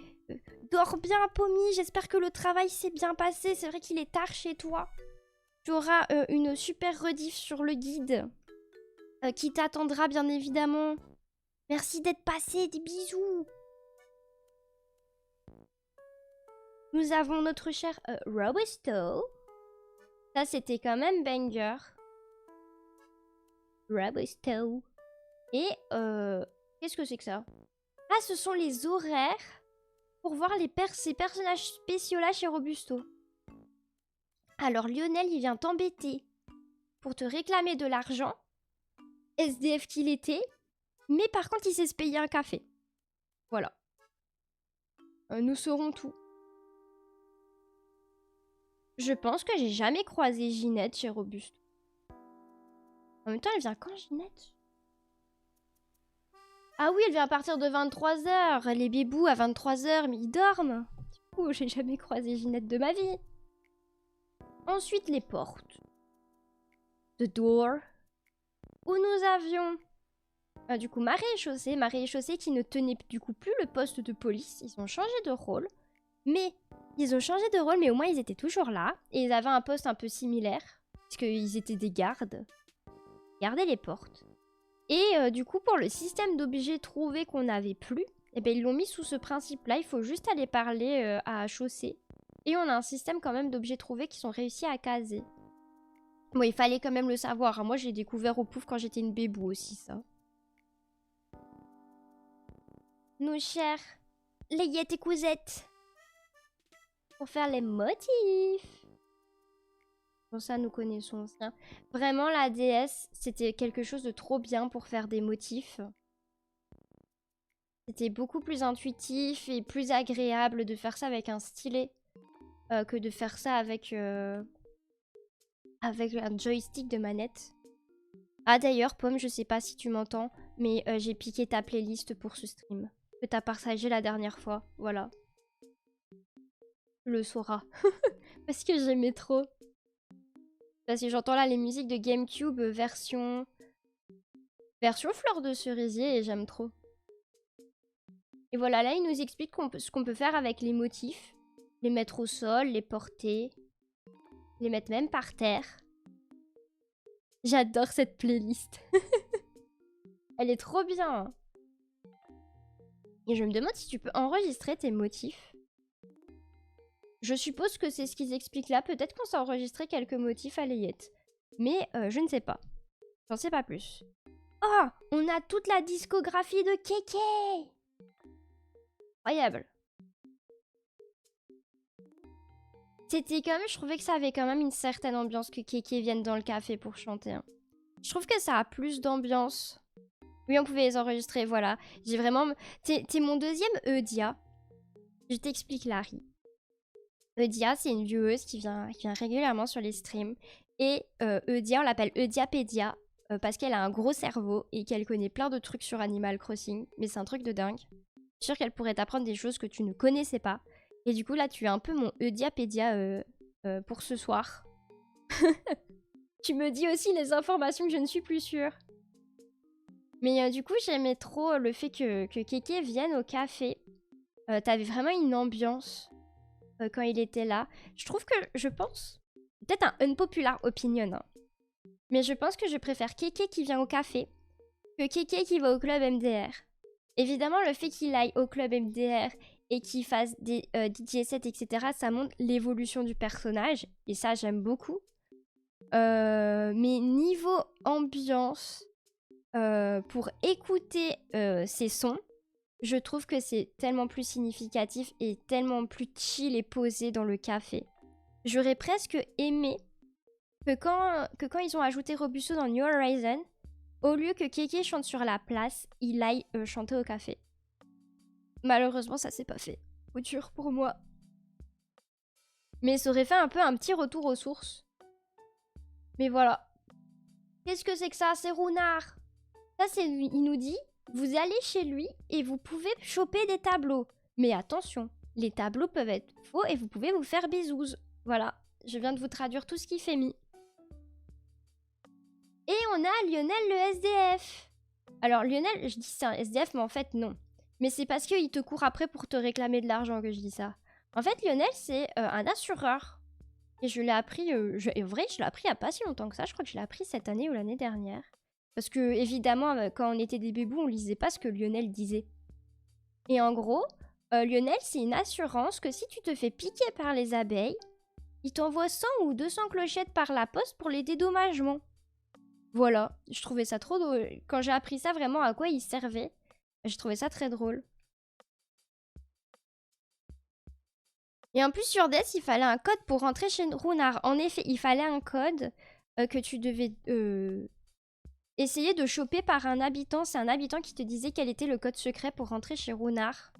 dors bien, Pommy. J'espère que le travail s'est bien passé. C'est vrai qu'il est tard chez toi. Tu auras une super rediff sur le guide qui t'attendra bien évidemment. Merci d'être passé, des bisous. Nous avons notre cher Robusto. Ça, c'était quand même banger. Robusto. Et qu'est-ce que c'est que ça? Ah, ce sont les horaires pour voir ces personnages spéciaux là chez Robusto. Alors Lionel, il vient t'embêter pour te réclamer de l'argent. SDF qu'il était. Mais par contre, il sait se payer un café. Voilà. Nous saurons tout. Je pense que j'ai jamais croisé Ginette chez Robusto. En même temps, elle vient quand, Ginette? Ah oui, elle vient à partir de 23h. Les bébous à 23h, mais ils dorment. Du coup, j'ai jamais croisé Ginette de ma vie. Ensuite, les portes. The door. Où nous avions... du coup, Marie et Chaussée qui ne tenait du coup plus le poste de police. Ils ont changé de rôle. Mais au moins ils étaient toujours là. Et ils avaient un poste un peu similaire. Parce qu'ils étaient des gardes. Gardaient les portes. Et du coup, pour le système d'objets trouvés qu'on n'avait plus, eh ben, ils l'ont mis sous ce principe-là. Il faut juste aller parler à Chaussée. Et on a un système quand même d'objets trouvés qui sont réussis à caser. Bon, il fallait quand même le savoir. Hein. Moi, j'ai découvert au pouf quand j'étais une bébou aussi, ça. Nos chers Layette et Cousette. Pour faire les motifs. Bon, ça, nous connaissons ça. Vraiment, la DS, c'était quelque chose de trop bien pour faire des motifs. C'était beaucoup plus intuitif et plus agréable de faire ça avec un stylet que de faire ça avec un joystick de manette. Ah d'ailleurs, Pomme, je sais pas si tu m'entends, mais j'ai piqué ta playlist pour ce stream. Que t'as partagé la dernière fois, voilà. Tu le sauras. Parce que j'aimais trop. Parce que j'entends là les musiques de GameCube version fleur de cerisier et j'aime trop. Et voilà, là il nous explique ce qu'on peut faire avec les motifs. Les mettre au sol, les porter, les mettre même par terre. J'adore cette playlist. Elle est trop bien. Et je me demande si tu peux enregistrer tes motifs. Je suppose que c'est ce qu'ils expliquent là. Peut-être qu'on s'est enregistré quelques motifs à layette. Mais je ne sais pas. J'en sais pas plus. Oh, on a toute la discographie de Kéké. Incroyable. C'était quand même, je trouvais que ça avait quand même une certaine ambiance que Kéké vienne dans le café pour chanter. Hein. Je trouve que ça a plus d'ambiance. Oui, on pouvait les enregistrer, voilà. J'ai vraiment... T'es mon deuxième Eudia. Je t'explique, Larry. Eudia, c'est une vieweuse qui vient régulièrement sur les streams. Et Eudia, on l'appelle Eudiapédia parce qu'elle a un gros cerveau et qu'elle connaît plein de trucs sur Animal Crossing. Mais c'est un truc de dingue. Je suis sûre qu'elle pourrait t'apprendre des choses que tu ne connaissais pas. Et du coup, là, tu es un peu mon Eudiapédia pour ce soir. Tu me dis aussi les informations que je ne suis plus sûre. Mais du coup, j'aimais trop le fait que Kéké vienne au café. T'avais vraiment une ambiance quand il était là. Je trouve que, je pense, peut-être un unpopular opinion, hein, mais je pense que je préfère Kéké qui vient au café que Kéké qui va au club MDR. Évidemment, le fait qu'il aille au club MDR et qu'il fasse des DJ sets, etc., ça montre l'évolution du personnage. Et ça, j'aime beaucoup. Mais niveau ambiance, pour écouter ces sons, je trouve que c'est tellement plus significatif et tellement plus chill et posé dans le café. J'aurais presque aimé que quand ils ont ajouté Robusto dans New Horizon, au lieu que Kéké chante sur la place, il aille chanter au café. Malheureusement, ça s'est pas fait. Coup dur pour moi. Mais ça aurait fait un peu un petit retour aux sources. Mais voilà. Qu'est-ce que c'est que ça? C'est Runard. Ça, c'est lui. Il nous dit, vous allez chez lui et vous pouvez choper des tableaux. Mais attention, les tableaux peuvent être faux et vous pouvez vous faire bisouze. Voilà, je viens de vous traduire tout ce qu'il fait mis. Et on a Lionel le SDF. Alors Lionel, je dis c'est un SDF, mais en fait non. Mais c'est parce qu'il te court après pour te réclamer de l'argent que je dis ça. En fait, Lionel, c'est un assureur. Et je l'ai appris, en vrai, je l'ai appris il n'y a pas si longtemps que ça. Je crois que je l'ai appris cette année ou l'année dernière. Parce que, évidemment, quand on était des bébous, on lisait pas ce que Lionel disait. Et en gros, Lionel, c'est une assurance que si tu te fais piquer par les abeilles, il t'envoie 100 ou 200 clochettes par la poste pour les dédommagements. Voilà, je trouvais ça trop drôle. Quand j'ai appris ça, vraiment à quoi il servait, je trouvais ça très drôle. Et en plus, sur Death, il fallait un code pour rentrer chez Runard. En effet, il fallait un code que tu devais essayer de choper par un habitant. C'est un habitant qui te disait quel était le code secret pour rentrer chez Runard.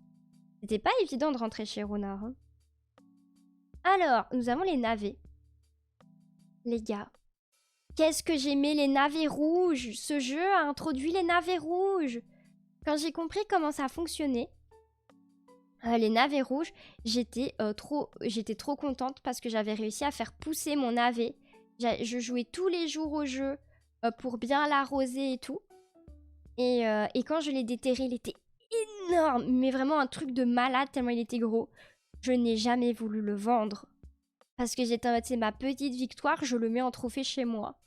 C'était pas évident de rentrer chez Runard. Hein. Alors, nous avons les navets. Les gars. Qu'est-ce que j'aimais les navets rouges. Ce jeu a introduit les navets rouges. Quand j'ai compris comment ça fonctionnait, les navets rouges, j'étais trop contente parce que j'avais réussi à faire pousser mon navet. Je jouais tous les jours au jeu pour bien l'arroser et tout. Et quand je l'ai déterré, il était énorme, mais vraiment un truc de malade tellement il était gros. Je n'ai jamais voulu le vendre parce que j'étais en mode c'est ma petite victoire, je le mets en trophée chez moi.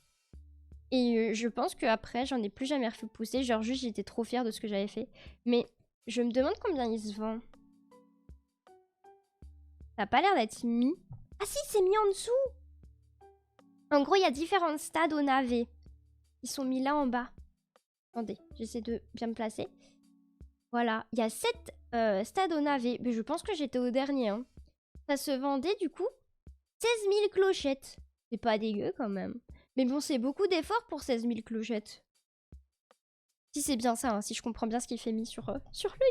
Et je pense qu'après, j'en ai plus jamais refait pousser. Genre juste, j'étais trop fière de ce que j'avais fait. Mais je me demande combien il se vend. Ça n'a pas l'air d'être mis. Ah si, c'est mis en dessous. En gros, il y a différents stades au navet. Ils sont mis là en bas. Attendez, j'essaie de bien me placer. Voilà, il y a 7 stades au navet. Mais je pense que j'étais au dernier. Hein. Ça se vendait du coup 16 000 clochettes. C'est pas dégueu quand même. Mais bon, c'est beaucoup d'efforts pour 16 000 clochettes. Si c'est bien ça, hein, si je comprends bien ce qu'il fait mis sur le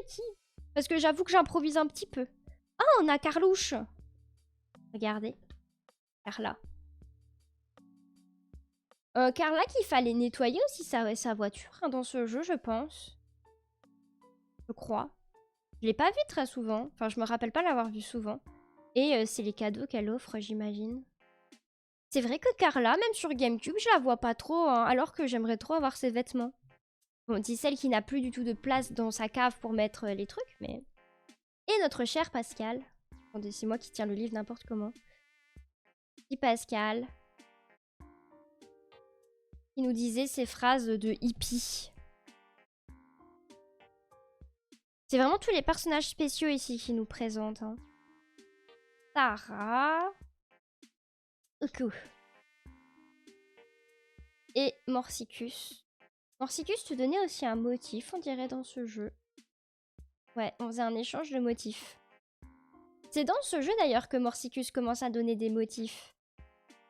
key. Parce que j'avoue que j'improvise un petit peu. Ah, on a Carlouche. Regardez. Carla. Carla qu'il fallait nettoyer aussi sa voiture hein, dans ce jeu, je pense. Je crois. Je l'ai pas vu très souvent. Enfin, je me rappelle pas l'avoir vu souvent. Et c'est les cadeaux qu'elle offre, j'imagine. C'est vrai que Carla, même sur GameCube, je la vois pas trop, hein, alors que j'aimerais trop avoir ses vêtements. Bon, dit celle qui n'a plus du tout de place dans sa cave pour mettre les trucs, mais... Et notre cher Pascal. Attendez, c'est moi qui tiens le livre n'importe comment. Petit Pascal. Qui nous disait ces phrases de hippie. C'est vraiment tous les personnages spéciaux ici qui nous présentent. Hein. Sarah. Ok. Et Morsicus. Morsicus te donnait aussi un motif, on dirait, dans ce jeu. Ouais, on faisait un échange de motifs. C'est dans ce jeu, d'ailleurs, que Morsicus commence à donner des motifs.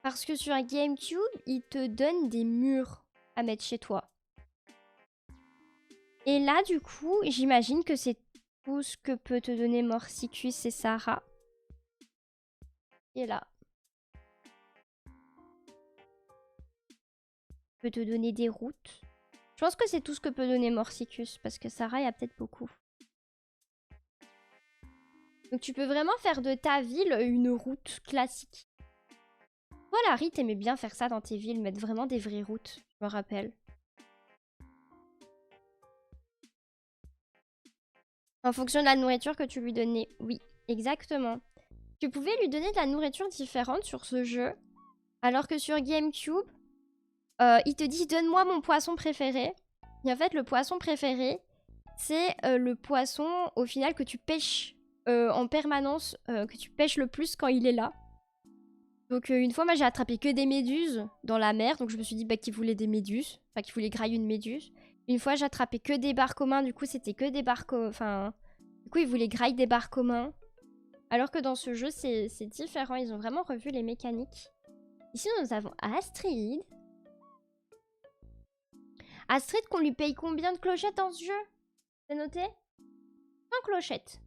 Parce que sur GameCube, il te donne des murs à mettre chez toi. Et là, du coup, j'imagine que c'est tout ce que peut te donner Morsicus et Sarah. Et là. Peut te donner des routes. Je pense que c'est tout ce que peut donner Morsicus, parce que Sarah, il y a peut-être beaucoup. Donc tu peux vraiment faire de ta ville une route classique. Toi, Larry, t'aimais bien faire ça dans tes villes, mettre vraiment des vraies routes, je me rappelle. En fonction de la nourriture que tu lui donnais. Oui, exactement. Tu pouvais lui donner de la nourriture différente sur ce jeu, alors que sur GameCube, il te dit « Donne-moi mon poisson préféré ». Et en fait, le poisson préféré, c'est le poisson, au final, que tu pêches en permanence, que tu pêches le plus quand il est là. Donc une fois, moi, j'ai attrapé que des méduses dans la mer, donc je me suis dit bah, qu'il voulait des méduses, enfin qu'il voulait grailler une méduse. Une fois, j'ai attrapé que des barres communs, du coup, c'était que des barres... Enfin, du coup, il voulait grailler des barres communs. Alors que dans ce jeu, c'est différent, ils ont vraiment revu les mécaniques. Ici, nous avons Astrid. Astrid, qu'on lui paye combien de clochettes dans ce jeu? C'est noté? 100 clochettes.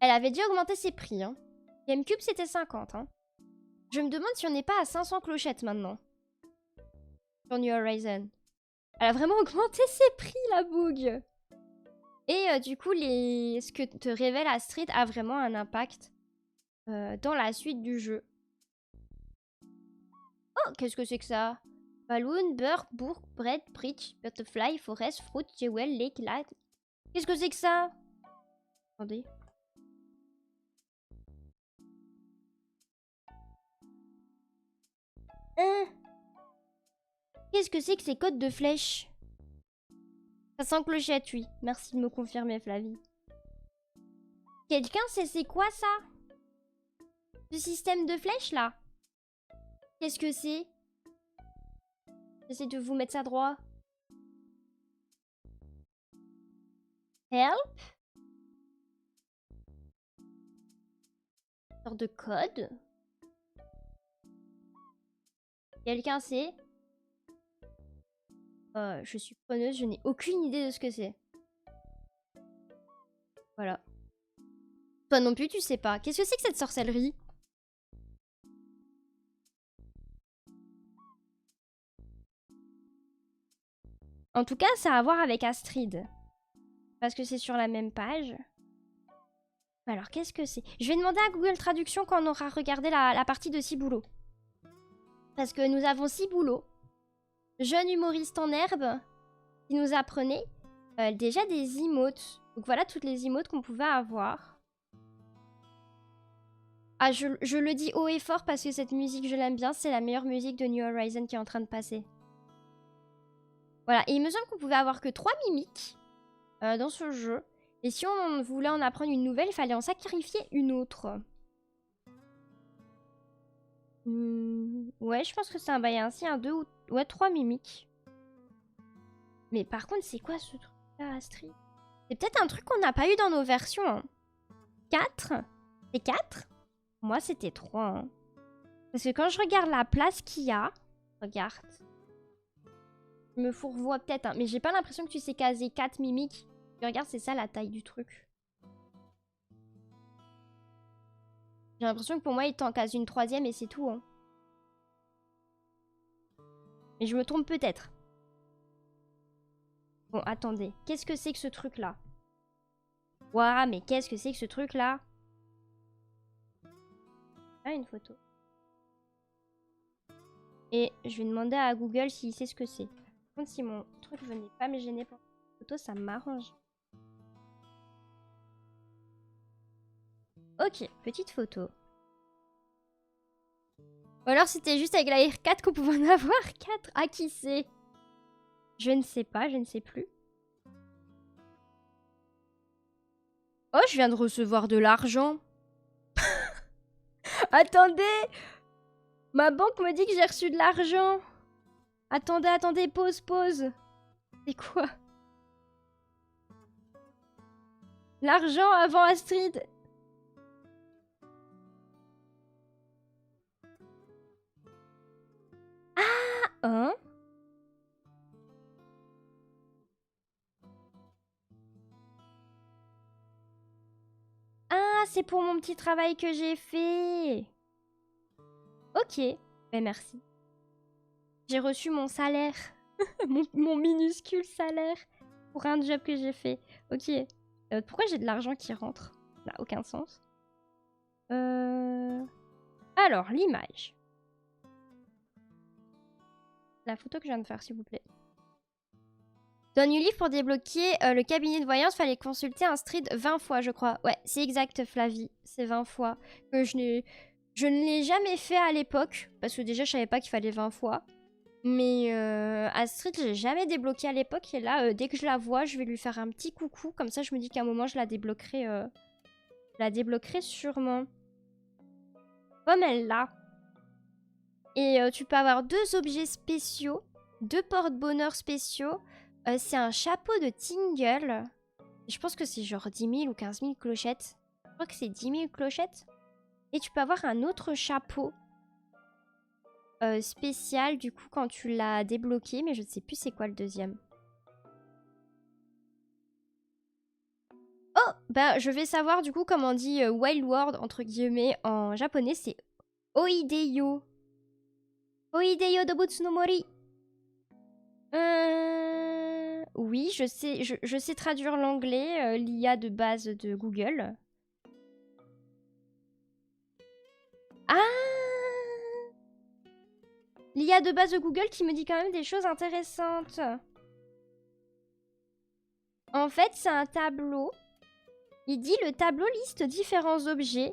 Elle avait dû augmenter ses prix. Hein. GameCube, c'était 50. Hein. Je me demande si on n'est pas à 500 clochettes maintenant. Sur New Horizon. Elle a vraiment augmenté ses prix, la boug. Et du coup, ce que te révèle Astrid a vraiment un impact dans la suite du jeu. Oh, qu'est-ce que c'est que ça? Balloon, beurre, bourg, bread, bridge, butterfly, forest, fruit, jewel, lake, light. Qu'est-ce que c'est que ça? Attendez. Qu'est-ce que c'est que ces codes de flèches? 500 clochettes, oui. Merci de me confirmer, Flavie. Quelqu'un sait c'est quoi ça? Ce système de flèches là? Qu'est-ce que c'est? J'essaie de vous mettre ça droit. Help? Une sorte de code? Quelqu'un sait? Je suis preneuse, je n'ai aucune idée de ce que c'est. Voilà. Toi non plus, tu sais pas. Qu'est-ce que c'est que cette sorcellerie? En tout cas, ça a à voir avec Astrid. Parce que c'est sur la même page. Alors, qu'est-ce que c'est? Je vais demander à Google Traduction quand on aura regardé la partie de Ciboulot. Parce que nous avons Ciboulot, jeune humoriste en herbe, qui nous apprenait déjà des emotes. Donc voilà toutes les emotes qu'on pouvait avoir. Ah, je le dis haut et fort parce que cette musique, je l'aime bien. C'est la meilleure musique de New Horizon qui est en train de passer. Voilà, et il me semble qu'on pouvait avoir que 3 mimiques dans ce jeu. Et si on voulait en apprendre une nouvelle, il fallait en sacrifier une autre. Ouais, je pense que c'est un bail ainsi, un 2 ou... Ouais, 3 mimiques. Mais par contre, c'est quoi ce truc-là, Astrid? C'est peut-être un truc qu'on n'a pas eu dans nos versions. Hein. 4? C'est 4? Moi, c'était 3. Hein. Parce que quand je regarde la place qu'il y a... Regarde. Je me fourvoie peut-être, hein, mais j'ai pas l'impression que tu sais caser 4 mimiques. Regarde, c'est ça la taille du truc. J'ai l'impression que pour moi, il t'en case une 3e et c'est tout. Hein. Mais je me trompe peut-être. Bon, attendez. Qu'est-ce que c'est que ce truc-là? Ouah, mais qu'est-ce que c'est que ce truc-là? Ah, une photo. Et je vais demander à Google s'il sait ce que c'est. Par contre, si mon truc venait pas me gêner pour la photo, ça m'arrange. Ok, petite photo. Ou alors c'était juste avec la R4 qu'on pouvait en avoir 4. Ah, qui sait? Je ne sais pas, je ne sais plus. Oh, je viens de recevoir de l'argent. Attendez! Ma banque me dit que j'ai reçu de l'argent. Attendez, attendez, pause, pause. C'est quoi? L'argent avant Astrid. Ah, hein? Ah, c'est pour mon petit travail que j'ai fait. Ok, ben merci. J'ai reçu mon salaire. mon minuscule salaire pour un job que j'ai fait. Ok. Pourquoi j'ai de l'argent qui rentre? Ça n'a aucun sens. Alors, l'image. La photo que je viens de faire, s'il vous plaît. Dans New Leaf, pour débloquer le cabinet de voyance, fallait consulter un street 20 fois, je crois. Ouais, c'est exact, Flavie. C'est 20 fois. Que je ne l'ai jamais fait à l'époque. Parce que déjà, je savais pas qu'il fallait 20 fois. Mais Astrid, je l'ai jamais débloqué à l'époque. Et là, dès que je la vois, je vais lui faire un petit coucou. Comme ça, je me dis qu'à un moment, je la débloquerai sûrement. Comme elle l'a. Et tu peux avoir 2 objets spéciaux. 2 porte-bonheur spéciaux. C'est un chapeau de Tingle. Je pense que c'est genre 10 000 ou 15 000 clochettes. Je crois que c'est 10 000 clochettes. Et tu peux avoir un autre chapeau spécial du coup quand tu l'as débloqué. Mais je ne sais plus c'est quoi le deuxième. Oh, bah je vais savoir du coup comment on dit Wild World entre guillemets en japonais. C'est Oideyo. Oideyo Dobutsu no Mori. Oui, je sais traduire l'anglais, l'IA de base de Google. Ah! L'IA de base de Google qui me dit quand même des choses intéressantes. En fait, c'est un tableau. Il dit le tableau liste différents objets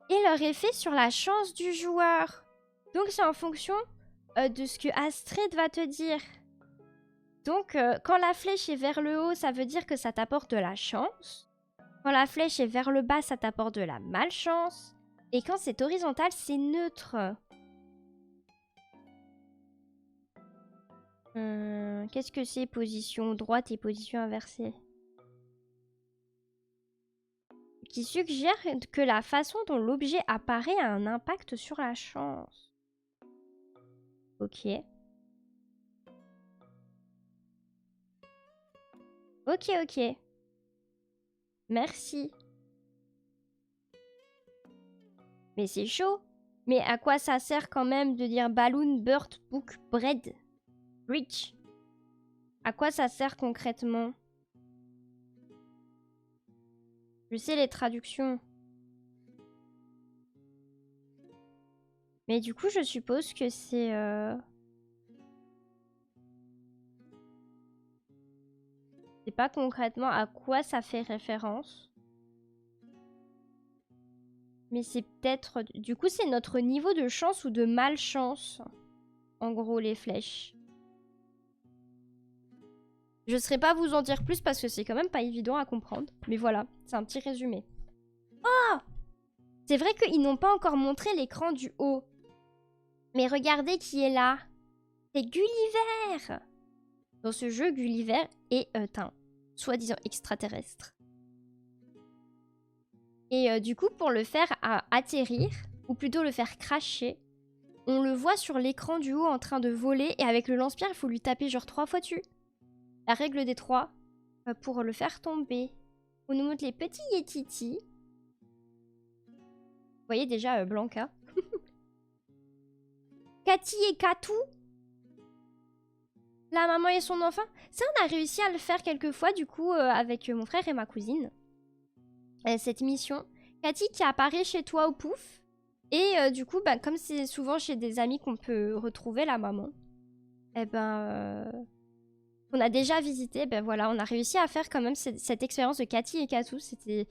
et leur effet sur la chance du joueur. Donc c'est en fonction de ce que Astrid va te dire. Donc, quand la flèche est vers le haut, ça veut dire que ça t'apporte de la chance. Quand la flèche est vers le bas, ça t'apporte de la malchance. Et quand c'est horizontal, c'est neutre. Qu'est-ce que c'est position droite et position inversée? Qui suggère que la façon dont l'objet apparaît a un impact sur la chance. Ok. Ok, ok. Merci. Mais c'est chaud. Mais à quoi ça sert quand même de dire balloon, bird, book, bread, rich? À quoi ça sert concrètement? Je sais les traductions. Mais du coup, je suppose que c'est... C'est pas concrètement à quoi ça fait référence. Mais c'est peut-être... Du coup, c'est notre niveau de chance ou de malchance. En gros, les flèches. Je ne saurais pas vous en dire plus parce que c'est quand même pas évident à comprendre. Mais voilà, c'est un petit résumé. Oh! C'est vrai qu'ils n'ont pas encore montré l'écran du haut. Mais regardez qui est là. C'est Gulliver. Dans ce jeu, Gulliver est un soi-disant extraterrestre. Et du coup, pour le faire atterrir, ou plutôt le faire cracher, on le voit sur l'écran du haut en train de voler. Et avec le lance-pierre, il faut lui taper genre 3 fois dessus. La règle des 3 pour le faire tomber. On nous montre les petits Yetiti. Vous voyez déjà Blanca. Cathy et Katou. La maman et son enfant. Ça, on a réussi à le faire quelques fois du coup avec mon frère et ma cousine. Cette mission. Cathy qui apparaît chez toi au pouf. Et du coup, bah, comme c'est souvent chez des amis qu'on peut retrouver la maman, eh ben, on a déjà visité, ben voilà, on a réussi à faire quand même cette expérience de Cathy et Katou. C'était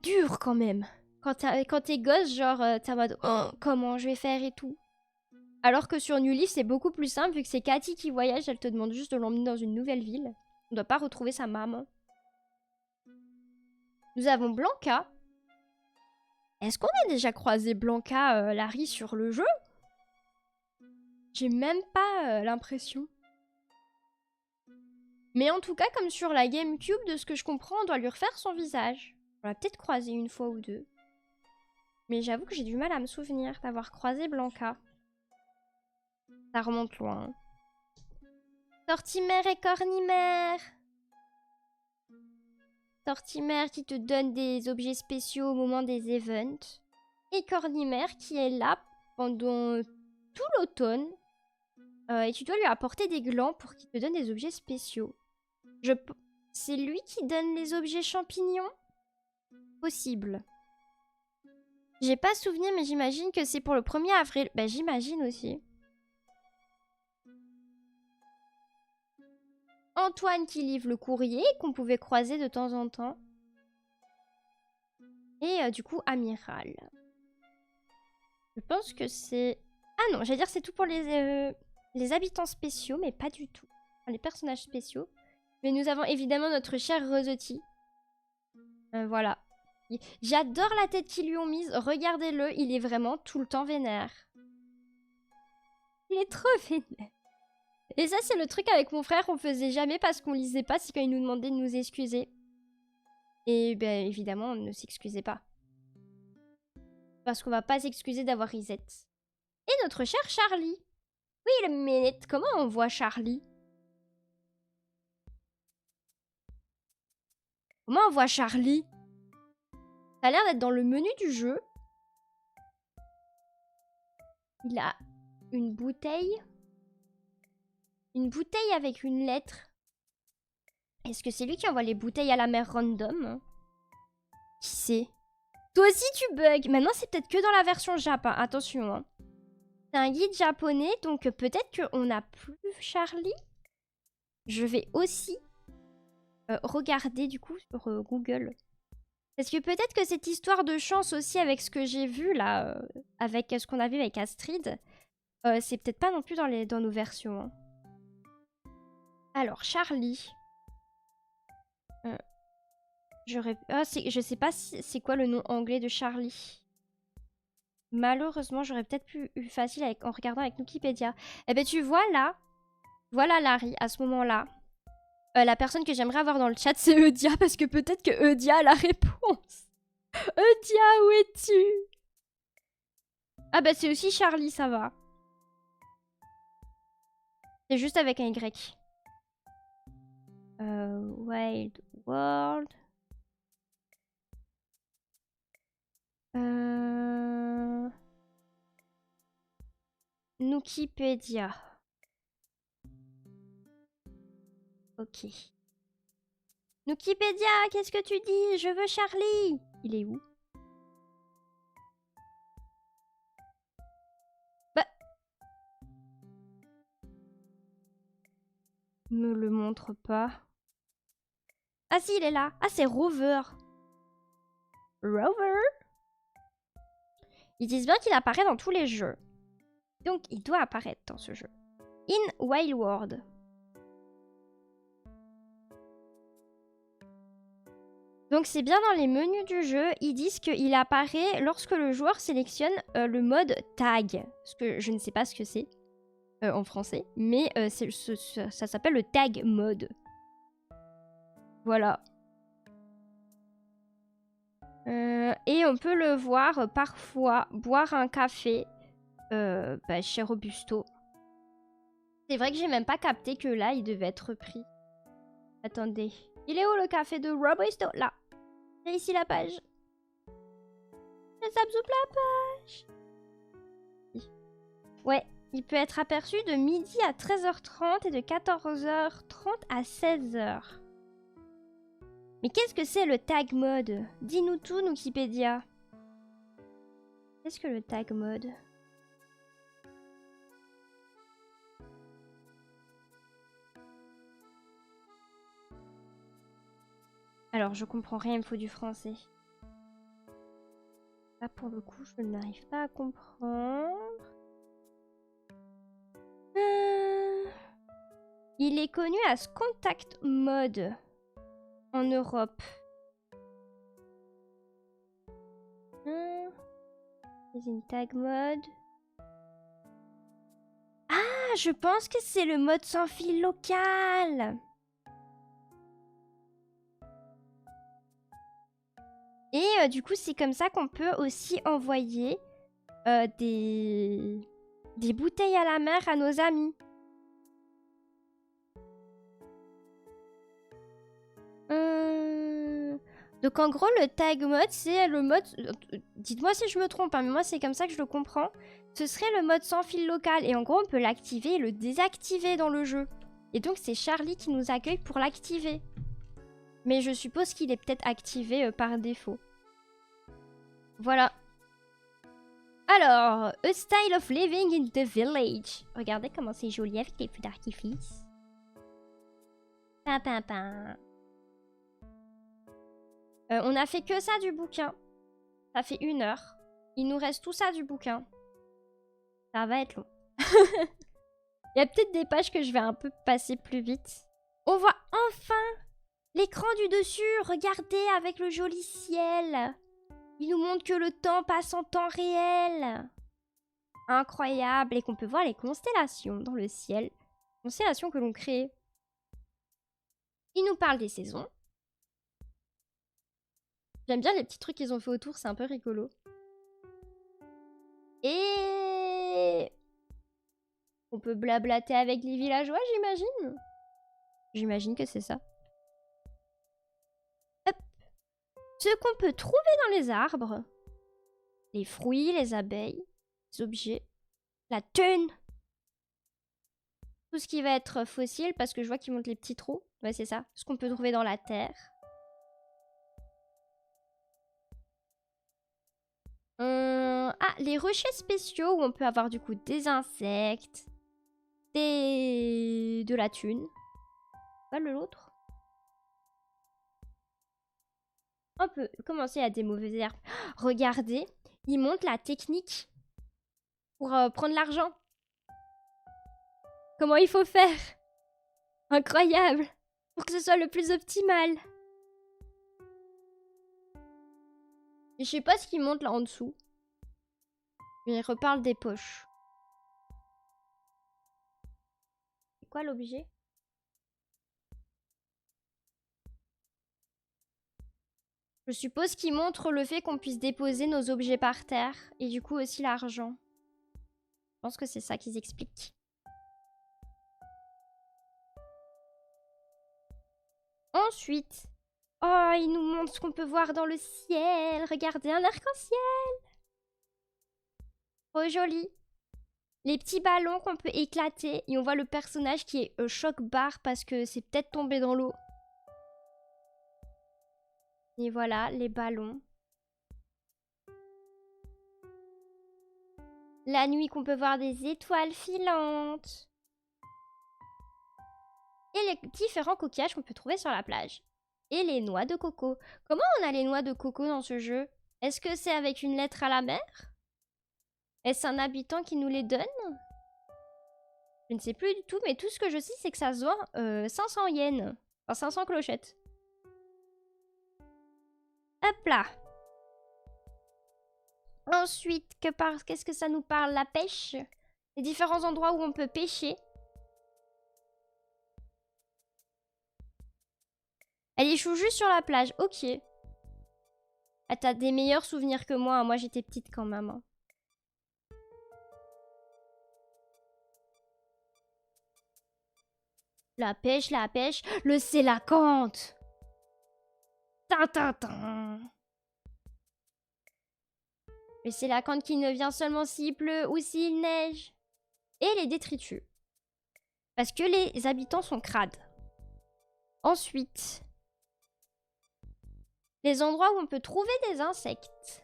dur quand même. Quand t'es gosse, genre, t'es en mode oh, comment je vais faire et tout. Alors que sur New Leaf, c'est beaucoup plus simple vu que c'est Cathy qui voyage, elle te demande juste de l'emmener dans une nouvelle ville. On doit pas retrouver sa maman. Nous avons Blanca. Est-ce qu'on a déjà croisé Blanca, Larry, sur le jeu? J'ai même pas l'impression. Mais en tout cas, comme sur la GameCube, de ce que je comprends, on doit lui refaire son visage. On l'a peut-être croisé une fois ou deux. Mais j'avoue que j'ai du mal à me souvenir d'avoir croisé Blanca. Ça remonte loin. Tortimère et Cornimère. Tortimère qui te donne des objets spéciaux au moment des events. Et Cornimère qui est là pendant tout l'automne. Et tu dois lui apporter des glands pour qu'il te donne des objets spéciaux. C'est lui qui donne les objets champignons? Possible. J'ai pas souvenir, mais j'imagine que c'est pour le 1er avril. Bah j'imagine aussi. Antoine qui livre le courrier qu'on pouvait croiser de temps en temps. Et du coup, Amiral. Je pense que c'est... Ah non, j'allais dire c'est tout pour les habitants spéciaux, mais pas du tout. Enfin, les personnages spéciaux. Mais nous avons évidemment notre cher Rosetti. Voilà. J'adore la tête qu'ils lui ont mise. Regardez-le, il est vraiment tout le temps vénère. Il est trop vénère. Et ça, c'est le truc avec mon frère qu'on faisait jamais parce qu'on lisait pas, c'est quand il nous demandait de nous excuser. Et ben évidemment, on ne s'excusait pas. Parce qu'on va pas s'excuser d'avoir reset. Et notre cher Charlie. Wait a minute, comment on voit Charlie? Comment on voit Charlie? Ça a l'air d'être dans le menu du jeu. Il a une bouteille. Une bouteille avec une lettre. Est-ce que c'est lui qui envoie les bouteilles à la mer random? Qui c'est? Toi aussi tu bugs. Maintenant c'est peut-être que dans la version Jap, hein. Attention. Hein. C'est un guide japonais, donc peut-être qu'on n'a plus Charlie. Je vais aussi regarder du coup sur Google. Parce que peut-être que cette histoire de chance aussi avec ce que j'ai vu là, avec ce qu'on a vu avec Astrid, c'est peut-être pas non plus dans nos versions. Hein. Alors, Charlie. Je sais pas c'est quoi le nom anglais de Charlie. Malheureusement, j'aurais peut-être pu eu facile en regardant avec Wikipédia. Eh ben tu vois là, voilà Larry à ce moment-là. La personne que j'aimerais avoir dans le chat, c'est Eudia, parce que peut-être que Eudia a la réponse. Eudia, où es-tu? Ah bah c'est aussi Charlie, ça va. C'est juste avec un Y. Wild World. Wikipédia. Ok. Wikipédia, qu'est-ce que tu dis? Je veux Charlie. Il est où? Bah. Me le montre pas. Ah si, il est là. Ah, c'est Rover. Rover? Ils disent bien qu'il apparaît dans tous les jeux. Donc, il doit apparaître dans ce jeu. In Wild World. Donc, c'est bien dans les menus du jeu. Ils disent qu'il apparaît lorsque le joueur sélectionne le mode tag. Ce que je ne sais pas ce que c'est en français. Mais ça s'appelle le tag mode. Voilà. Et on peut le voir parfois boire un café chez Robusto. C'est vrai que j'ai même pas capté que là, il devait être pris. Attendez. Il est où le café de Robusto? Là. C'est ici la page. Ça zoup la page. Ouais, il peut être aperçu de midi à 13h30 et de 14h30 à 16h. Mais qu'est-ce que c'est le tag mode? Dis-nous tout, Wikipédia. Qu'est-ce que le tag mode? Alors, je comprends rien, il me faut du français. Là, pour le coup, je n'arrive pas à comprendre. Il est connu as Contact Mode en Europe. C'est une tag mode. Ah, je pense que c'est le mode sans fil local. Et du coup, c'est comme ça qu'on peut aussi envoyer des bouteilles à la mer à nos amis. Donc en gros, le tag mode, c'est le mode... Dites-moi si je me trompe, hein, mais moi c'est comme ça que je le comprends. Ce serait le mode sans fil local. Et en gros, on peut l'activer et le désactiver dans le jeu. Et donc c'est Charlie qui nous accueille pour l'activer. Mais je suppose qu'il est peut-être activé par défaut. Voilà. Alors, a style of living in the village. Regardez comment c'est joli avec les feux d'artifice. Pin, pin, pin. On a fait que ça du bouquin. Ça fait 1 heure. Il nous reste tout ça du bouquin. Ça va être long. Il y a peut-être des pages que je vais un peu passer plus vite. On voit enfin l'écran du dessus. Regardez avec le joli ciel. Il nous montre que le temps passe en temps réel. Incroyable. Et qu'on peut voir les constellations dans le ciel. Constellations que l'on crée. Il nous parle des saisons. J'aime bien les petits trucs qu'ils ont fait autour, c'est un peu rigolo. Et... on peut blablater avec les villageois, j'imagine. J'imagine que c'est ça. Hop. Ce qu'on peut trouver dans les arbres. Les fruits, les abeilles, les objets. La thune. Tout ce qui va être fossile, parce que je vois qu'ils montrent les petits trous. Ouais, c'est ça. Ce qu'on peut trouver dans la terre. Ah, les rochers spéciaux où on peut avoir du coup des insectes, de la thune. Pas l'autre. On peut commencer à des mauvaises herbes. Regardez, il montre la technique pour prendre l'argent. Comment il faut faire? Incroyable. Pour que ce soit le plus optimal. Et je sais pas ce qu'il montre là en dessous. Il reparle des poches. C'est quoi l'objet? Je suppose qu'il montre le fait qu'on puisse déposer nos objets par terre. Et du coup aussi l'argent. Je pense que c'est ça qu'ils expliquent. Ensuite. Oh, il nous montre ce qu'on peut voir dans le ciel. Regardez, un arc-en-ciel. Trop joli. Les petits ballons qu'on peut éclater. Et on voit le personnage qui est choc-barre parce que c'est peut-être tombé dans l'eau. Et voilà, les ballons. La nuit qu'on peut voir des étoiles filantes. Et les différents coquillages qu'on peut trouver sur la plage. Et les noix de coco. Comment on a les noix de coco dans ce jeu? Est-ce que c'est avec une lettre à la mer? Est-ce un habitant qui nous les donne? Je ne sais plus du tout, mais tout ce que je sais, c'est que ça se vend 500 yens. Enfin, 500 clochettes. Hop là. Ensuite, qu'est-ce que ça nous parle? La pêche. Les différents endroits où on peut pêcher. Elle échoue juste sur la plage. Ok. Ah, t'as des meilleurs souvenirs que moi. Moi, j'étais petite quand même. Hein. La pêche, la pêche. Le sélacanthe. Tintintin. Le sélacanthe qui ne vient seulement s'il pleut ou s'il neige. Et les détritus. Parce que les habitants sont crades. Ensuite, les endroits où on peut trouver des insectes.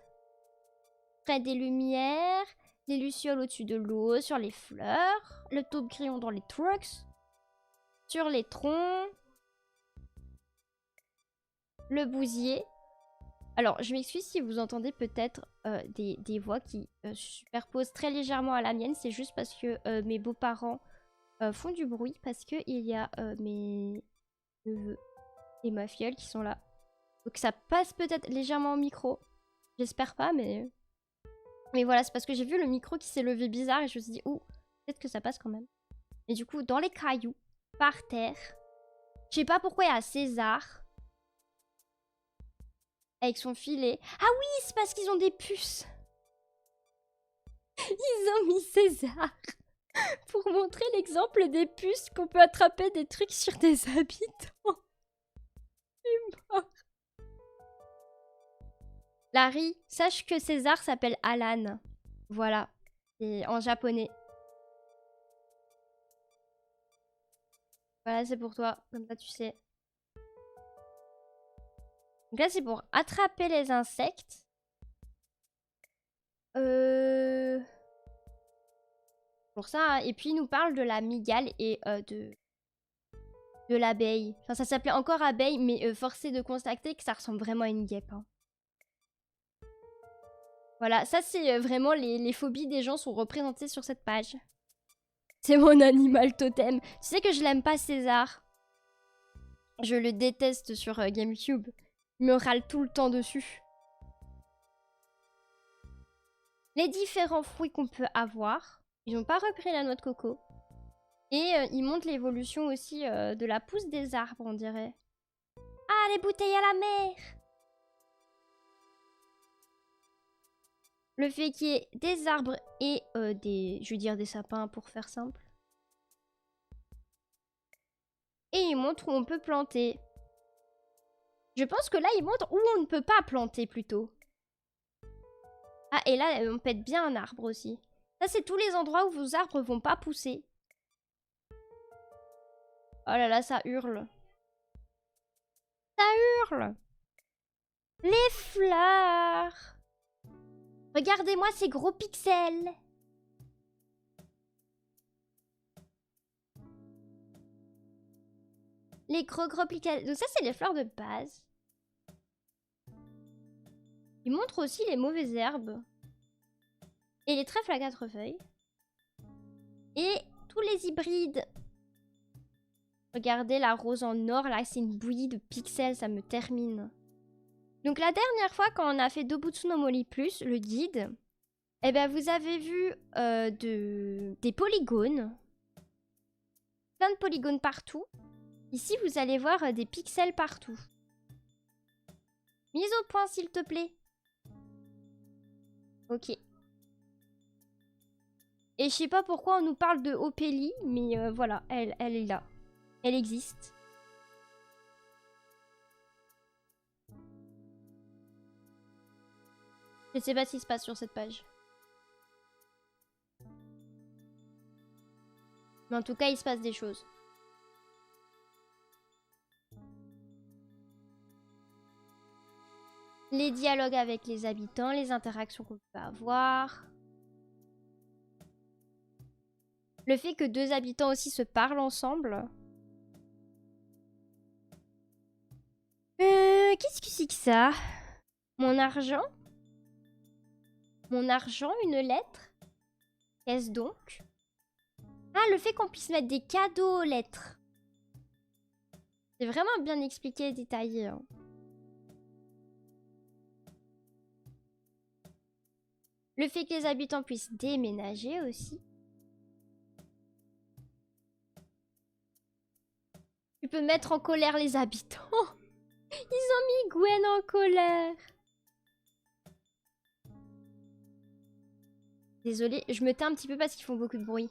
près des lumières, les lucioles au-dessus de l'eau, sur les fleurs, le taupe grillon dans les trucks, sur les troncs, le bousier. Alors, je m'excuse si vous entendez peut-être des voix qui se superposent très légèrement à la mienne. C'est juste parce que mes beaux-parents font du bruit, parce qu'il y a mes neveux et ma filleule qui sont là. Donc ça passe peut-être légèrement au micro. J'espère pas, mais... Mais voilà, c'est parce que j'ai vu le micro qui s'est levé bizarre et je me suis dit, ouh, peut-être que ça passe quand même. Et du coup, dans les cailloux, par terre, je sais pas pourquoi il y a César avec son filet. Ah oui, c'est parce qu'ils ont des puces. Ils ont mis César pour montrer l'exemple des puces qu'on peut attraper des trucs sur des habitants. Je suis mort. Larry, sache que César s'appelle Alan. Voilà. Et en japonais. Voilà, c'est pour toi. Comme ça, tu sais. Donc là, c'est pour attraper les insectes. Pour ça, hein. Et puis, il nous parle de la mygale et de l'abeille. Enfin, ça s'appelait encore abeille, mais force est de constater que ça ressemble vraiment à une guêpe. Hein. Voilà, ça, c'est vraiment les phobies des gens sont représentées sur cette page. C'est mon animal totem. Tu sais que je l'aime pas, César. Je le déteste sur GameCube. Il me râle tout le temps dessus. Les différents fruits qu'on peut avoir. Ils n'ont pas repris la noix de coco. Et ils montrent l'évolution aussi de la pousse des arbres, on dirait. Ah, les bouteilles à la mer! Le fait qu'il y ait des arbres et je veux dire des sapins pour faire simple. Et ils montrent où on peut planter. Je pense que là, ils montrent où on ne peut pas planter plutôt. Ah, et là, on pète bien un arbre aussi. Ça, c'est tous les endroits où vos arbres vont pas pousser. Oh là là, ça hurle. Ça hurle. Les fleurs. Regardez-moi ces gros pixels. Les gros pixels. Donc ça, c'est les fleurs de base. Il montre aussi les mauvaises herbes. Et les trèfles à 4 feuilles. Et tous les hybrides. Regardez la rose en or, là, c'est une bouillie de pixels, ça me termine. Donc la dernière fois, quand on a fait Dobutsu no Mori Plus, le guide, eh ben vous avez vu des polygones. Plein de polygones partout. Ici, vous allez voir des pixels partout. Mise au point, s'il te plaît. Ok. Et je sais pas pourquoi on nous parle de Opélie, mais voilà, elle est là. Elle existe. Je sais pas ce qui se passe sur cette page. Mais en tout cas, il se passe des choses. Les dialogues avec les habitants, les interactions qu'on peut avoir. Le fait que deux habitants aussi se parlent ensemble. Qu'est-ce que c'est que ça? Mon argent? Mon argent, une lettre? Qu'est-ce donc? Ah, le fait qu'on puisse mettre des cadeaux aux lettres. C'est vraiment bien expliqué et détaillé. Hein. Le fait que les habitants puissent déménager aussi. Tu peux mettre en colère les habitants. Ils ont mis Gwen en colère. Désolée, je me tais un petit peu parce qu'ils font beaucoup de bruit.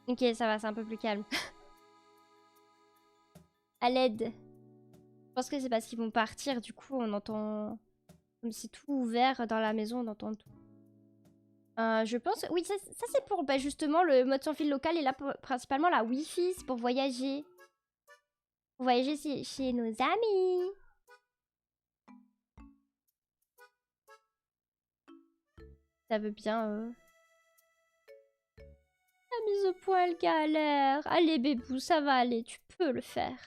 Ok, ça va, c'est un peu plus calme. à l'aide. Je pense que c'est parce qu'ils vont partir, du coup on entend... Comme c'est tout ouvert dans la maison, on entend tout. Je pense... Oui, ça c'est pour justement le mode sans fil local et là principalement la Wi-Fi, c'est pour voyager. Pour voyager chez nos amis. Ça veut bien... La mise au point, elle galère. Allez bébou, ça va aller, tu peux le faire.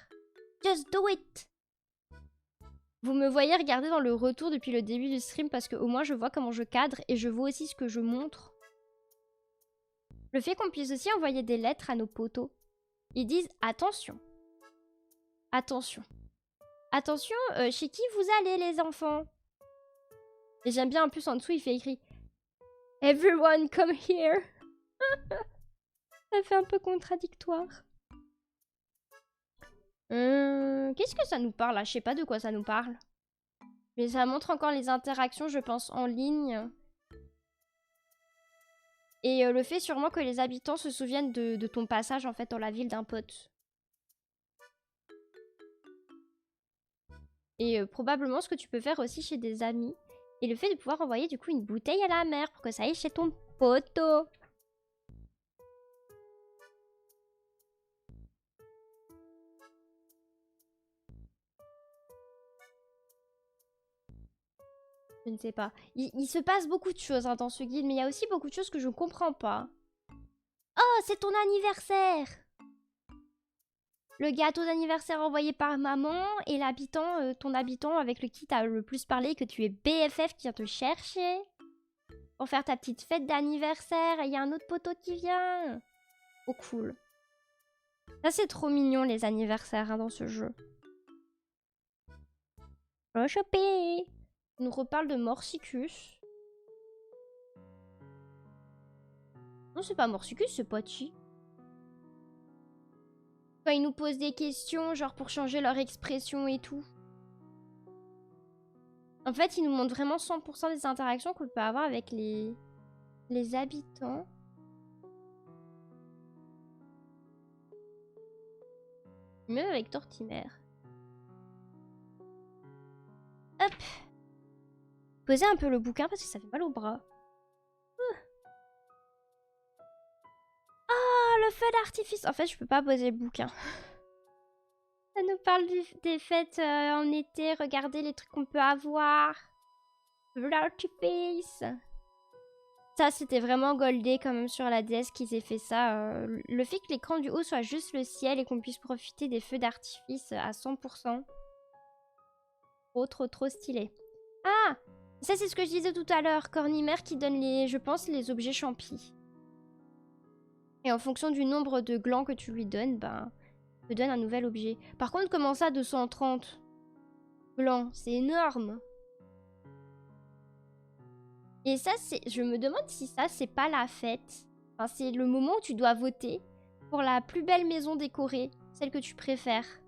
Just do it. Vous me voyez regarder dans le retour depuis le début du stream parce qu'au moins je vois comment je cadre et je vois aussi ce que je montre. Le fait qu'on puisse aussi envoyer des lettres à nos potos. Ils disent attention. Attention. Attention, chez qui vous allez les enfants? Et j'aime bien en plus en dessous il fait écrit Everyone come here. Ça fait un peu contradictoire. Qu'est-ce que ça nous parle là? Je sais pas de quoi ça nous parle. Mais ça montre encore les interactions, je pense, en ligne. Et le fait sûrement que les habitants se souviennent de ton passage en fait dans la ville d'un pote. Et probablement ce que tu peux faire aussi chez des amis. Et le fait de pouvoir envoyer du coup une bouteille à la mer pour que ça aille chez ton poteau. Je ne sais pas. Il se passe beaucoup de choses hein, dans ce guide, mais il y a aussi beaucoup de choses que je ne comprends pas. Oh, c'est ton anniversaire! Le gâteau d'anniversaire envoyé par maman et l'habitant, ton habitant avec lequel tu as le plus parlé, que tu es BFF qui vient te chercher pour faire ta petite fête d'anniversaire. Et il y a un autre poteau qui vient. Oh cool. Ça c'est trop mignon les anniversaires hein, dans ce jeu. Rechopé. On nous reparle de Morsicus. Non c'est pas Morsicus, c'est Pochi. Quand ils nous posent des questions, genre pour changer leur expression et tout. En fait, ils nous montrent vraiment 100% des interactions qu'on peut avoir avec les habitants. Même avec Tortimer. Hop. Poser un peu le bouquin parce que ça fait mal au bras. Ah, le feu d'artifice. En fait, je peux pas poser le bouquin. Ça nous parle des fêtes en été. Regardez les trucs qu'on peut avoir. Feu d'artifice. Ça, c'était vraiment goldé quand même sur la DS qu'ils aient fait ça. Le fait que l'écran du haut soit juste le ciel et qu'on puisse profiter des feux d'artifice à 100%. Trop stylé. Ah! Ça, c'est ce que je disais tout à l'heure. Cornimer qui donne je pense, les objets champis. Et en fonction du nombre de glands que tu lui donnes, ben, te donne un nouvel objet. Par contre, comment ça, 230 glands? C'est énorme. Et ça, je me demande si ça, c'est pas la fête. Enfin, c'est le moment où tu dois voter pour la plus belle maison décorée. Celle que tu préfères.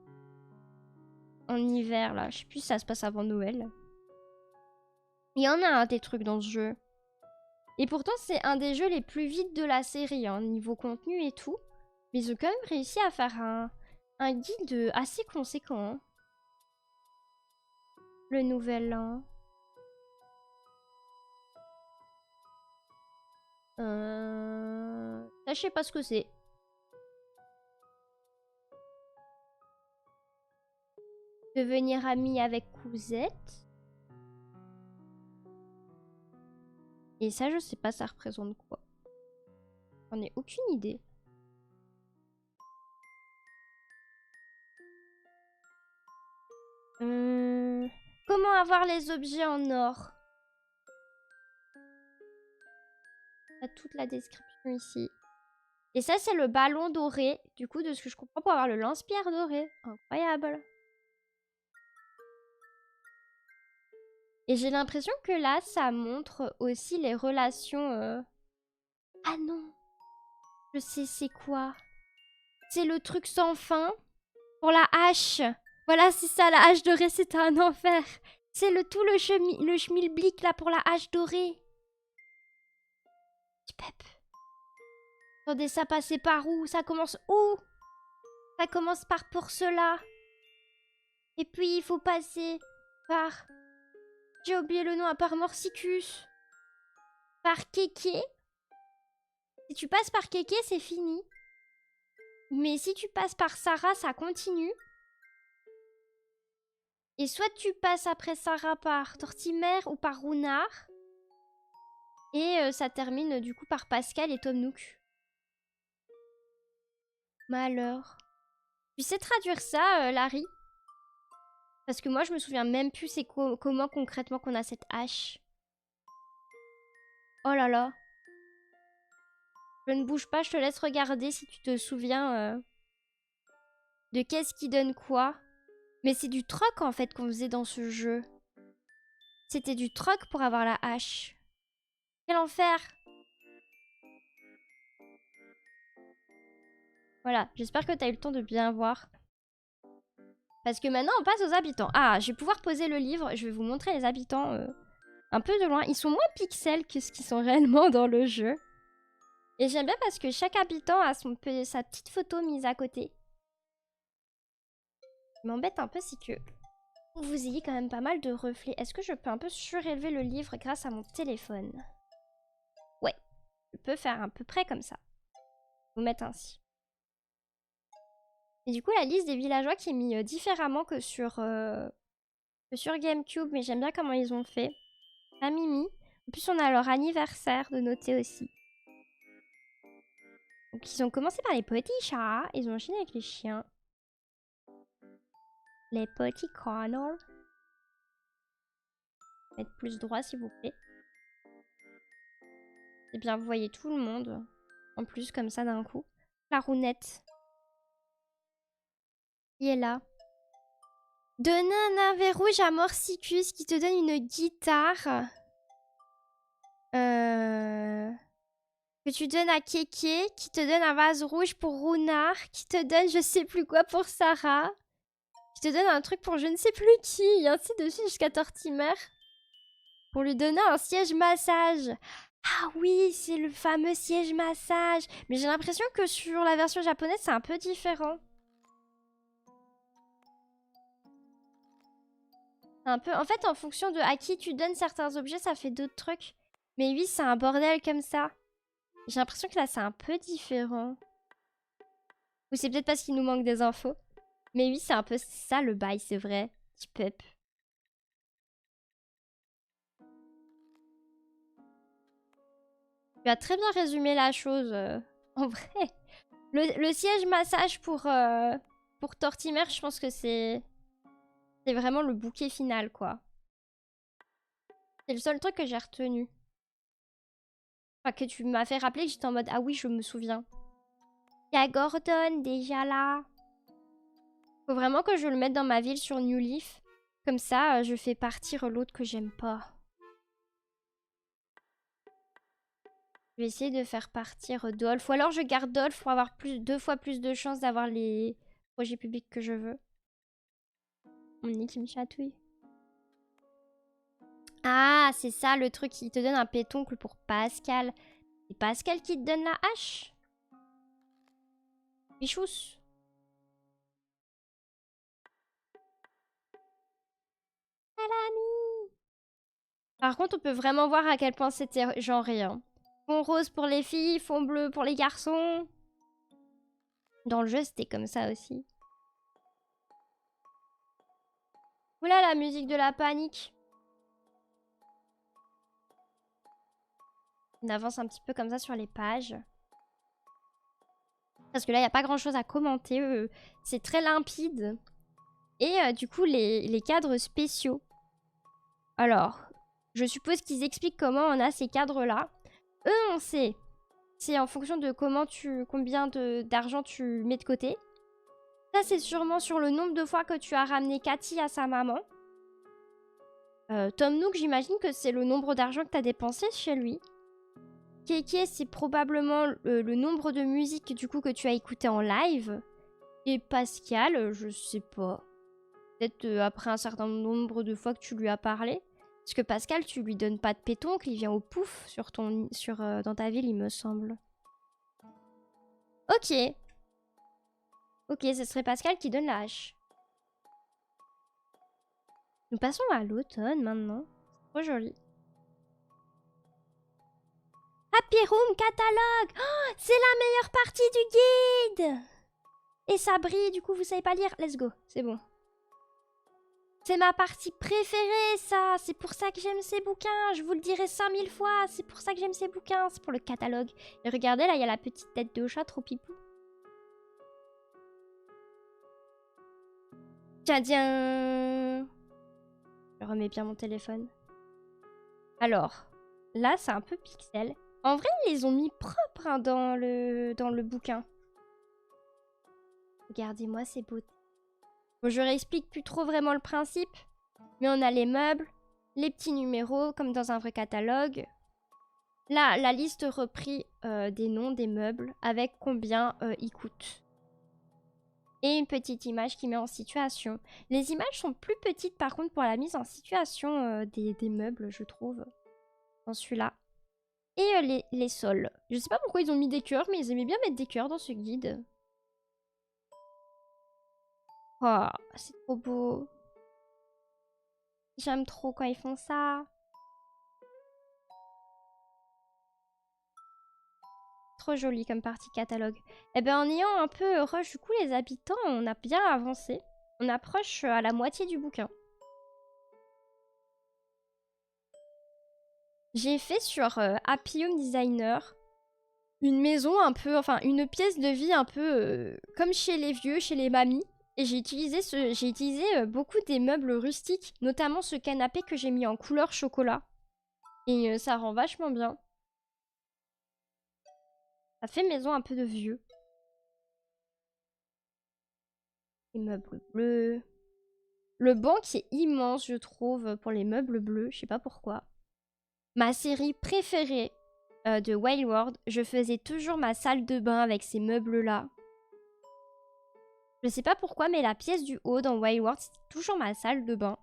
En hiver, là. Je sais plus si ça se passe avant Noël. Il y en a des trucs dans ce jeu. Et pourtant, c'est un des jeux les plus vides de la série, hein, niveau contenu et tout. Mais ils ont quand même réussi à faire un guide assez conséquent. Hein. Le nouvel an. Ça, je sais pas ce que c'est. Devenir ami avec Cousette. Et ça, je sais pas, ça représente quoi. J'en ai aucune idée. Comment avoir les objets en or? T'as toute la description ici. Et ça, c'est le ballon doré. Du coup, de ce que je comprends, pour avoir le lance-pierre doré. Incroyable. Et j'ai l'impression que là, ça montre aussi les relations... Ah non! Je sais c'est quoi. C'est le truc sans fin pour la hache. Voilà, c'est ça, la hache dorée, c'était un enfer. C'est le schmilblick là pour la hache dorée. Pep. Attendez, ça passait par où? Ça commence où? Ça commence par pour cela. Et puis il faut passer par... J'ai oublié le nom, à part Morsicus. Par Kéké. Si tu passes par Kéké, c'est fini. Mais si tu passes par Sarah, ça continue. Et soit tu passes après Sarah par Tortimer ou par Runard. Et ça termine du coup par Pascal et Tom Nook. Malheur. Tu sais traduire ça, Larry? Parce que moi, je me souviens même plus c'est comment concrètement qu'on a cette hache. Oh là là. Je ne bouge pas, je te laisse regarder si tu te souviens de qu'est-ce qui donne quoi. Mais c'est du troc en fait qu'on faisait dans ce jeu. C'était du troc pour avoir la hache. Quel enfer! Voilà, j'espère que t'as eu le temps de bien voir. Parce que maintenant, on passe aux habitants. Ah, je vais pouvoir poser le livre. Je vais vous montrer les habitants un peu de loin. Ils sont moins pixels que ce qu'ils sont réellement dans le jeu. Et j'aime bien parce que chaque habitant a sa petite photo mise à côté. Ce qui m'embête un peu, c'est que vous ayez quand même pas mal de reflets. Est-ce que je peux un peu surélever le livre grâce à mon téléphone? Ouais, je peux faire à peu près comme ça. Vous mettre ainsi. Et du coup, la liste des villageois qui est mise différemment que sur GameCube, mais j'aime bien comment ils ont fait. À Mimi. En plus, on a leur anniversaire de noter aussi. Donc, ils ont commencé par les petits chats. Ils ont enchaîné avec les chiens. Les petits Connors. Mettre plus droit, s'il vous plaît. Et bien, vous voyez tout le monde. En plus, comme ça, d'un coup. La rounette. Qui est là. Donner un navet rouge à Morsicus qui te donne une guitare. Que tu donnes à Kéké. Qui te donne un vase rouge pour Runard. Qui te donne je sais plus quoi pour Sarah. Qui te donne un truc pour je ne sais plus qui. Et ainsi de suite jusqu'à Tortimer. Pour lui donner un siège massage. Ah oui, c'est le fameux siège massage. Mais j'ai l'impression que sur la version japonaise, c'est un peu différent. Un peu. En fait, en fonction de à qui tu donnes certains objets, ça fait d'autres trucs. Mais oui, c'est un bordel comme ça. J'ai l'impression que là, c'est un peu différent. Ou c'est peut-être parce qu'il nous manque des infos. Mais oui, c'est un peu ça le bail, c'est vrai. Petit pep. Tu as très bien résumé la chose, en vrai. Le siège massage pour Tortimer, je pense que c'est vraiment le bouquet final, quoi. C'est le seul truc que j'ai retenu. Enfin, que tu m'as fait rappeler que j'étais en mode « Ah oui, je me souviens ». Il y a Gordon déjà là. Faut vraiment que je le mette dans ma ville sur New Leaf. Comme ça, je fais partir l'autre que j'aime pas. Je vais essayer de faire partir Dolph. Ou alors je garde Dolph pour avoir 2 fois plus de chances d'avoir les projets publics que je veux. Mon nez qui me chatouille. Ah, c'est ça le truc qui te donne un pétoncle pour Pascal. C'est Pascal qui te donne la hache. Bichous. Salami. Par contre, on peut vraiment voir à quel point c'était genré. Hein. Fond rose pour les filles, fond bleu pour les garçons. Dans le jeu, c'était comme ça aussi. Oula, la musique de la panique. On avance un petit peu comme ça sur les pages. Parce que là, il n'y a pas grand-chose à commenter. C'est très limpide. Et du coup, les cadres spéciaux. Alors, je suppose qu'ils expliquent comment on a ces cadres-là. Eux, on sait. C'est en fonction de combien d'argent tu mets de côté. Ça, c'est sûrement sur le nombre de fois que tu as ramené Cathy à sa maman. Tom Nook, j'imagine que c'est le nombre d'argent que tu as dépensé chez lui. Kéké, c'est probablement le nombre de musiques du coup que tu as écouté en live. Et Pascal, je sais pas. Peut-être après un certain nombre de fois que tu lui as parlé. Parce que Pascal, tu lui donnes pas de pétoncle, il vient au pouf dans ta ville, il me semble. Ok. Ok, ce serait Pascal qui donne la hache. Nous passons à l'automne maintenant. Trop joli. Happy Room catalogue. Oh, c'est la meilleure partie du guide. Et ça brille, du coup, vous savez pas lire. Let's go, c'est bon. C'est ma partie préférée, ça. C'est pour ça que j'aime ces bouquins. Je vous le dirai 5000 fois. C'est pour ça que j'aime ces bouquins. C'est pour le catalogue. Et regardez, là, il y a la petite tête de chat, trop pipou. Tiens. Je remets bien mon téléphone. Alors, là, c'est un peu pixel. En vrai, ils les ont mis propres hein, dans le bouquin. Regardez-moi ces beautés. Bon, je réexplique plus trop vraiment le principe. Mais on a les meubles, les petits numéros, comme dans un vrai catalogue. Là, la liste repris des noms des meubles avec combien ils coûtent. Et une petite image qui met en situation. Les images sont plus petites par contre pour la mise en situation des meubles, je trouve. Dans celui-là. Et les sols. Je sais pas pourquoi ils ont mis des cœurs, mais ils aimaient bien mettre des cœurs dans ce guide. Oh, c'est trop beau. J'aime trop quand ils font ça. Trop joli comme partie catalogue. Et ben en ayant un peu rush du coup les habitants, on a bien avancé. On approche à la moitié du bouquin. J'ai fait sur Happy Home Designer une maison un peu, enfin une pièce de vie un peu comme chez les vieux, chez les mamies. Et j'ai utilisé beaucoup des meubles rustiques, notamment ce canapé que j'ai mis en couleur chocolat. Et ça rend vachement bien. Ça fait maison un peu de vieux. Les meubles bleus. Le banc qui est immense, je trouve, pour les meubles bleus. Je sais pas pourquoi. Ma série préférée de Wild World, je faisais toujours ma salle de bain avec ces meubles-là. Je sais pas pourquoi, mais la pièce du haut dans Wild World, c'était toujours ma salle de bain.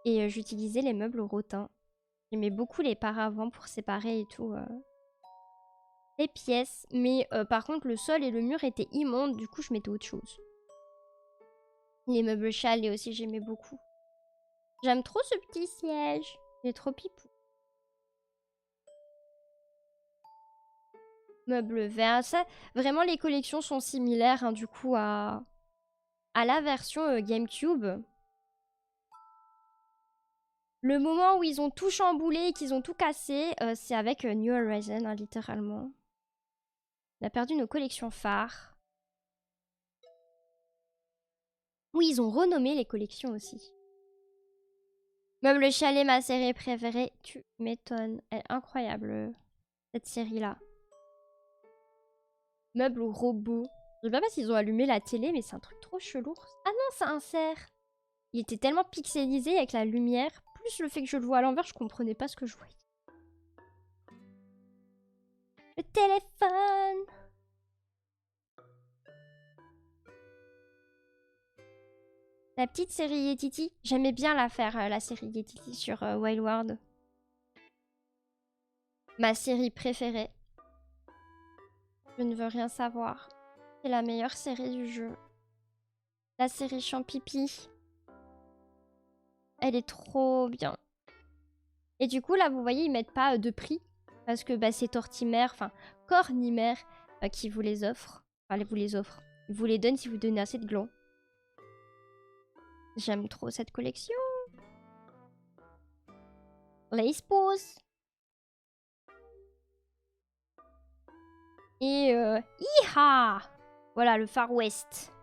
Et j'utilisais les meubles rotins. J'aimais beaucoup les paravents pour séparer et tout. Les pièces. Mais par contre, le sol et le mur étaient immondes. Du coup, je mettais autre chose. Les meubles chalets aussi, j'aimais beaucoup. J'aime trop ce petit siège. Il est trop pipou. Meubles verts. Ça, vraiment, les collections sont similaires, hein, du coup, à la version GameCube. Le moment où ils ont tout chamboulé et qu'ils ont tout cassé, c'est avec New Horizons, hein, littéralement. On a perdu nos collections phares. Oui, ils ont renommé les collections aussi. Meuble chalet, ma série préférée. Tu m'étonnes. Elle est incroyable, cette série-là. Meuble robot. Je sais pas s'ils ont allumé la télé, mais c'est un truc trop chelou. Ah non, c'est un cerf. Il était tellement pixelisé avec la lumière. Plus le fait que je le vois à l'envers, je comprenais pas ce que je voyais. Le téléphone. La petite série Yetiti. J'aimais bien la faire, la série Yetiti sur Wild World. Ma série préférée. Je ne veux rien savoir. C'est la meilleure série du jeu. La série Champipi. Elle est trop bien. Et du coup, là, vous voyez, ils mettent pas de prix. Parce que bah, c'est Tortimer, enfin, Cornimer qui vous les offre. Enfin, vous les offre. Ils vous les donnent si vous donnez assez de glands. J'aime trop cette collection. Lace Pose. Et Iha. Voilà, le Far West.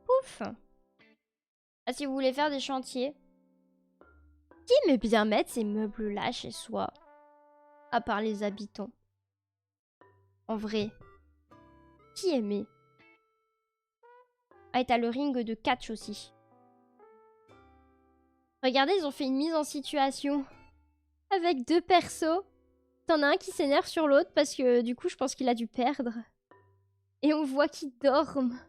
Pouf. Ah, si vous voulez faire des chantiers. Qui aime bien mettre ces meubles-là chez soi? À part les habitants. En vrai. Qui aimait? Ah, et t'as le ring de catch aussi. Regardez, ils ont fait une mise en situation. Avec deux persos. T'en as un qui s'énerve sur l'autre parce que du coup, je pense qu'il a dû perdre. Et on voit qu'ils dorment.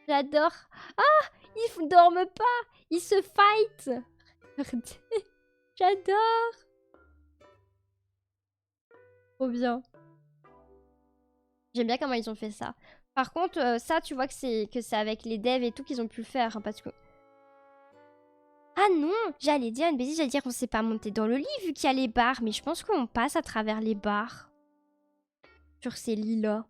J'adore. Ah, ils dorment pas. Ils se fight. Regardez. J'adore. Trop bien. J'aime bien comment ils ont fait ça. Par contre, ça, tu vois que c'est avec les devs et tout qu'ils ont pu le faire. Hein, parce que... Ah non, j'allais dire une bêtise, j'allais dire qu'on s'est pas monté dans le lit vu qu'il y a les barres. Mais je pense qu'on passe à travers les barres. Sur ces lits-là.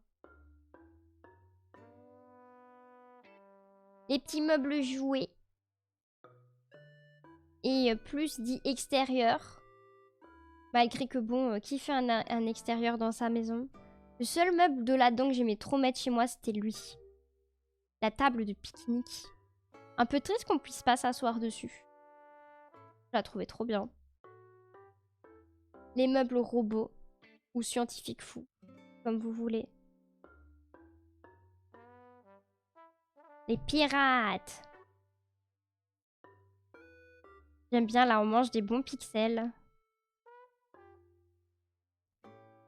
Les petits meubles jouets. Et plus dit extérieur. Malgré que bon, qui fait un extérieur dans sa maison? Le seul meuble de là-dedans que j'aimais trop mettre chez moi, c'était lui. La table de pique-nique. Un peu triste qu'on puisse pas s'asseoir dessus. Je la trouvais trop bien. Les meubles robots. Ou scientifiques fous. Comme vous voulez. Les pirates. J'aime bien, là, on mange des bons pixels.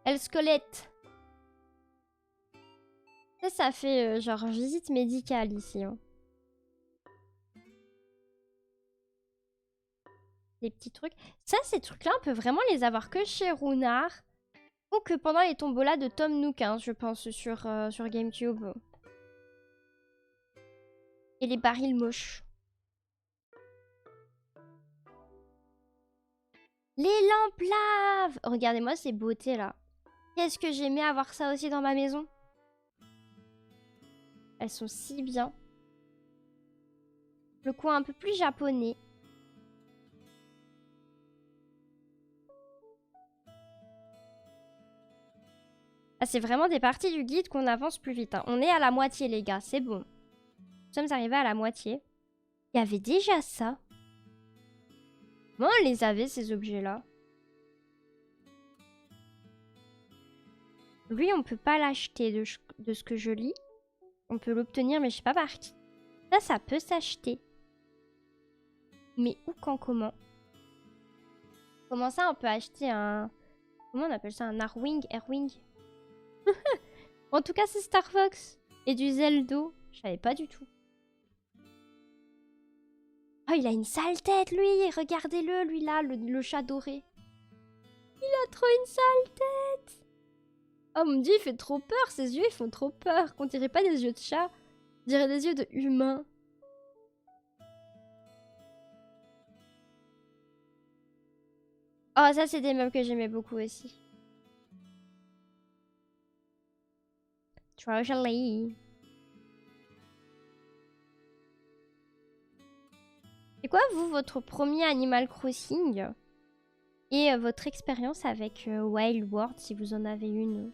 El squelette. Ça fait genre visite médicale ici. Hein. Des petits trucs. Ça, ces trucs-là, on peut vraiment les avoir que chez Runard. Ou que pendant les tombolas de Tom Nook, hein, je pense, sur GameCube. Et les barils moches. Les lampes lave. Regardez-moi ces beautés là. Qu'est-ce que j'aimais avoir ça aussi dans ma maison. Elles sont si bien. Le coin un peu plus japonais. Ah, c'est vraiment des parties du guide qu'on avance plus vite. Hein. On est à la moitié les gars, c'est bon. Nous sommes arrivés à la moitié. Il y avait déjà ça. Comment on les avait ces objets-là? Lui, on peut pas l'acheter de ce que je lis. On peut l'obtenir, mais je sais pas par qui. Ça peut s'acheter. Mais où, quand, comment? Comment ça, on peut acheter un... Comment on appelle ça? Un Airwing? En tout cas, c'est Star Fox. Et du Zelda. Je savais pas du tout. Oh, il a une sale tête, lui. Regardez-le, lui, là, le chat doré. Il a trop une sale tête. Oh mon dieu, il fait trop peur. Ses yeux, ils font trop peur. Qu'on dirait pas des yeux de chat. On dirait des yeux de humain. Oh, ça, c'est des meubles que j'aimais beaucoup aussi. Trop joli. C'est quoi, vous, votre premier Animal Crossing? Et votre expérience avec Wild World, si vous en avez une?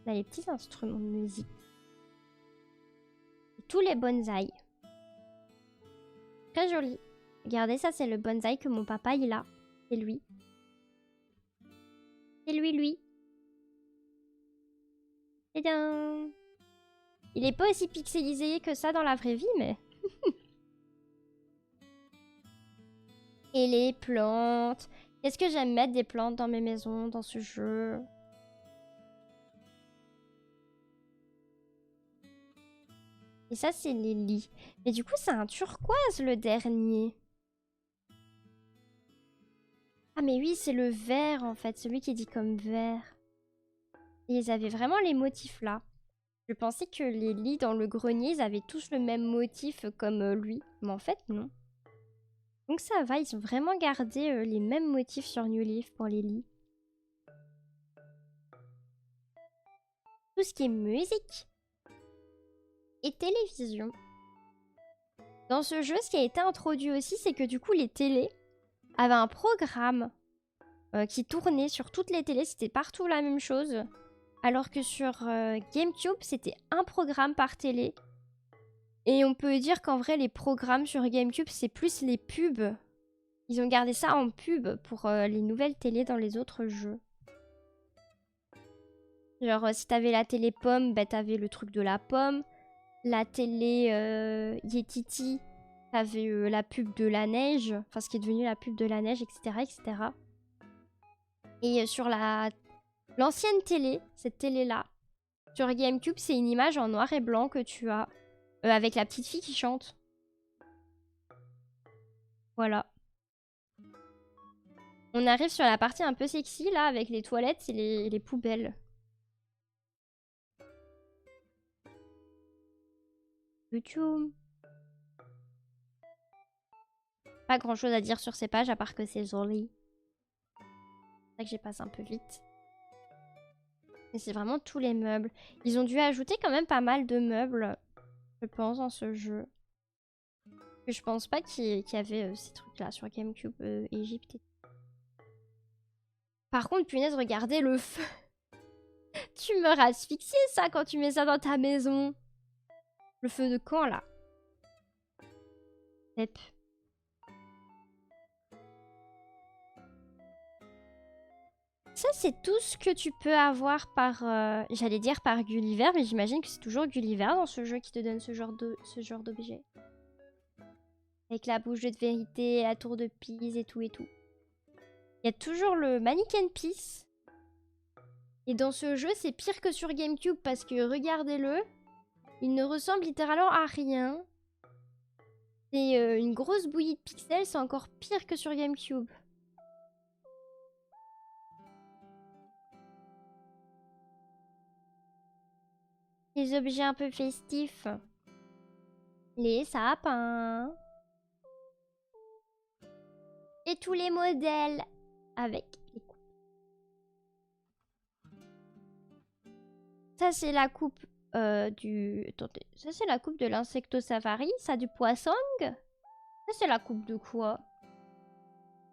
Là, les petits instruments de musique. Et tous les bonsaïs. Très joli. Regardez, ça, c'est le bonsaï que mon papa, il a. C'est lui. C'est lui. Tadam! Il est pas aussi pixelisé que ça dans la vraie vie, mais... Et les plantes. Qu'est-ce que j'aime mettre des plantes dans mes maisons, dans ce jeu? Et ça, c'est les lits. Mais du coup, c'est un turquoise, le dernier. Ah, mais oui, c'est le vert, en fait. Celui qui dit comme vert. Et ils avaient vraiment les motifs là. Je pensais que les lits dans le grenier, ils avaient tous le même motif comme lui. Mais en fait, non. Donc ça va, ils ont vraiment gardé les mêmes motifs sur New Leaf pour les lits. Tout ce qui est musique et télévision. Dans ce jeu, ce qui a été introduit aussi, c'est que du coup, les télés avaient un programme qui tournait sur toutes les télés. C'était partout la même chose. Alors que sur GameCube, c'était un programme par télé. Et on peut dire qu'en vrai, les programmes sur GameCube, c'est plus les pubs. Ils ont gardé ça en pub pour les nouvelles télés dans les autres jeux. Genre, si t'avais la télé pomme, bah, t'avais le truc de la pomme. La télé Yetiti, t'avais la pub de la neige. Enfin, ce qui est devenu la pub de la neige, etc. etc. Et sur l'ancienne télé, cette télé-là, sur GameCube, c'est une image en noir et blanc que tu as. Avec la petite fille qui chante. Voilà. On arrive sur la partie un peu sexy, là, avec les toilettes et les poubelles. Tchoum. Pas grand chose à dire sur ces pages à part que c'est joli. C'est ça que j'ai passé un peu vite. Mais c'est vraiment tous les meubles. Ils ont dû ajouter quand même pas mal de meubles, je pense, dans ce jeu. Je pense pas qu'il y avait ces trucs-là sur GameCube Égypte. Par contre, punaise, regardez le feu. Tu meurs asphyxié, ça, quand tu mets ça dans ta maison. Le feu de camp, là. Yep. Ça, c'est tout ce que tu peux avoir par... j'allais dire par Gulliver, mais j'imagine que c'est toujours Gulliver dans ce jeu qui te donne ce genre d'objet. Avec la bouche de vérité, la tour de Pise et tout et tout. Il y a toujours le Mannequin Peace. Et dans ce jeu, c'est pire que sur GameCube parce que, regardez-le, il ne ressemble littéralement à rien. C'est une grosse bouillie de pixels, c'est encore pire que sur GameCube. Les objets un peu festifs. Les sapins. Et tous les modèles avec les coupes. Ça, c'est la coupe du... Attendez, ça, c'est la coupe de l'insecto safari. Ça, du poisson. Ça, c'est la coupe de quoi?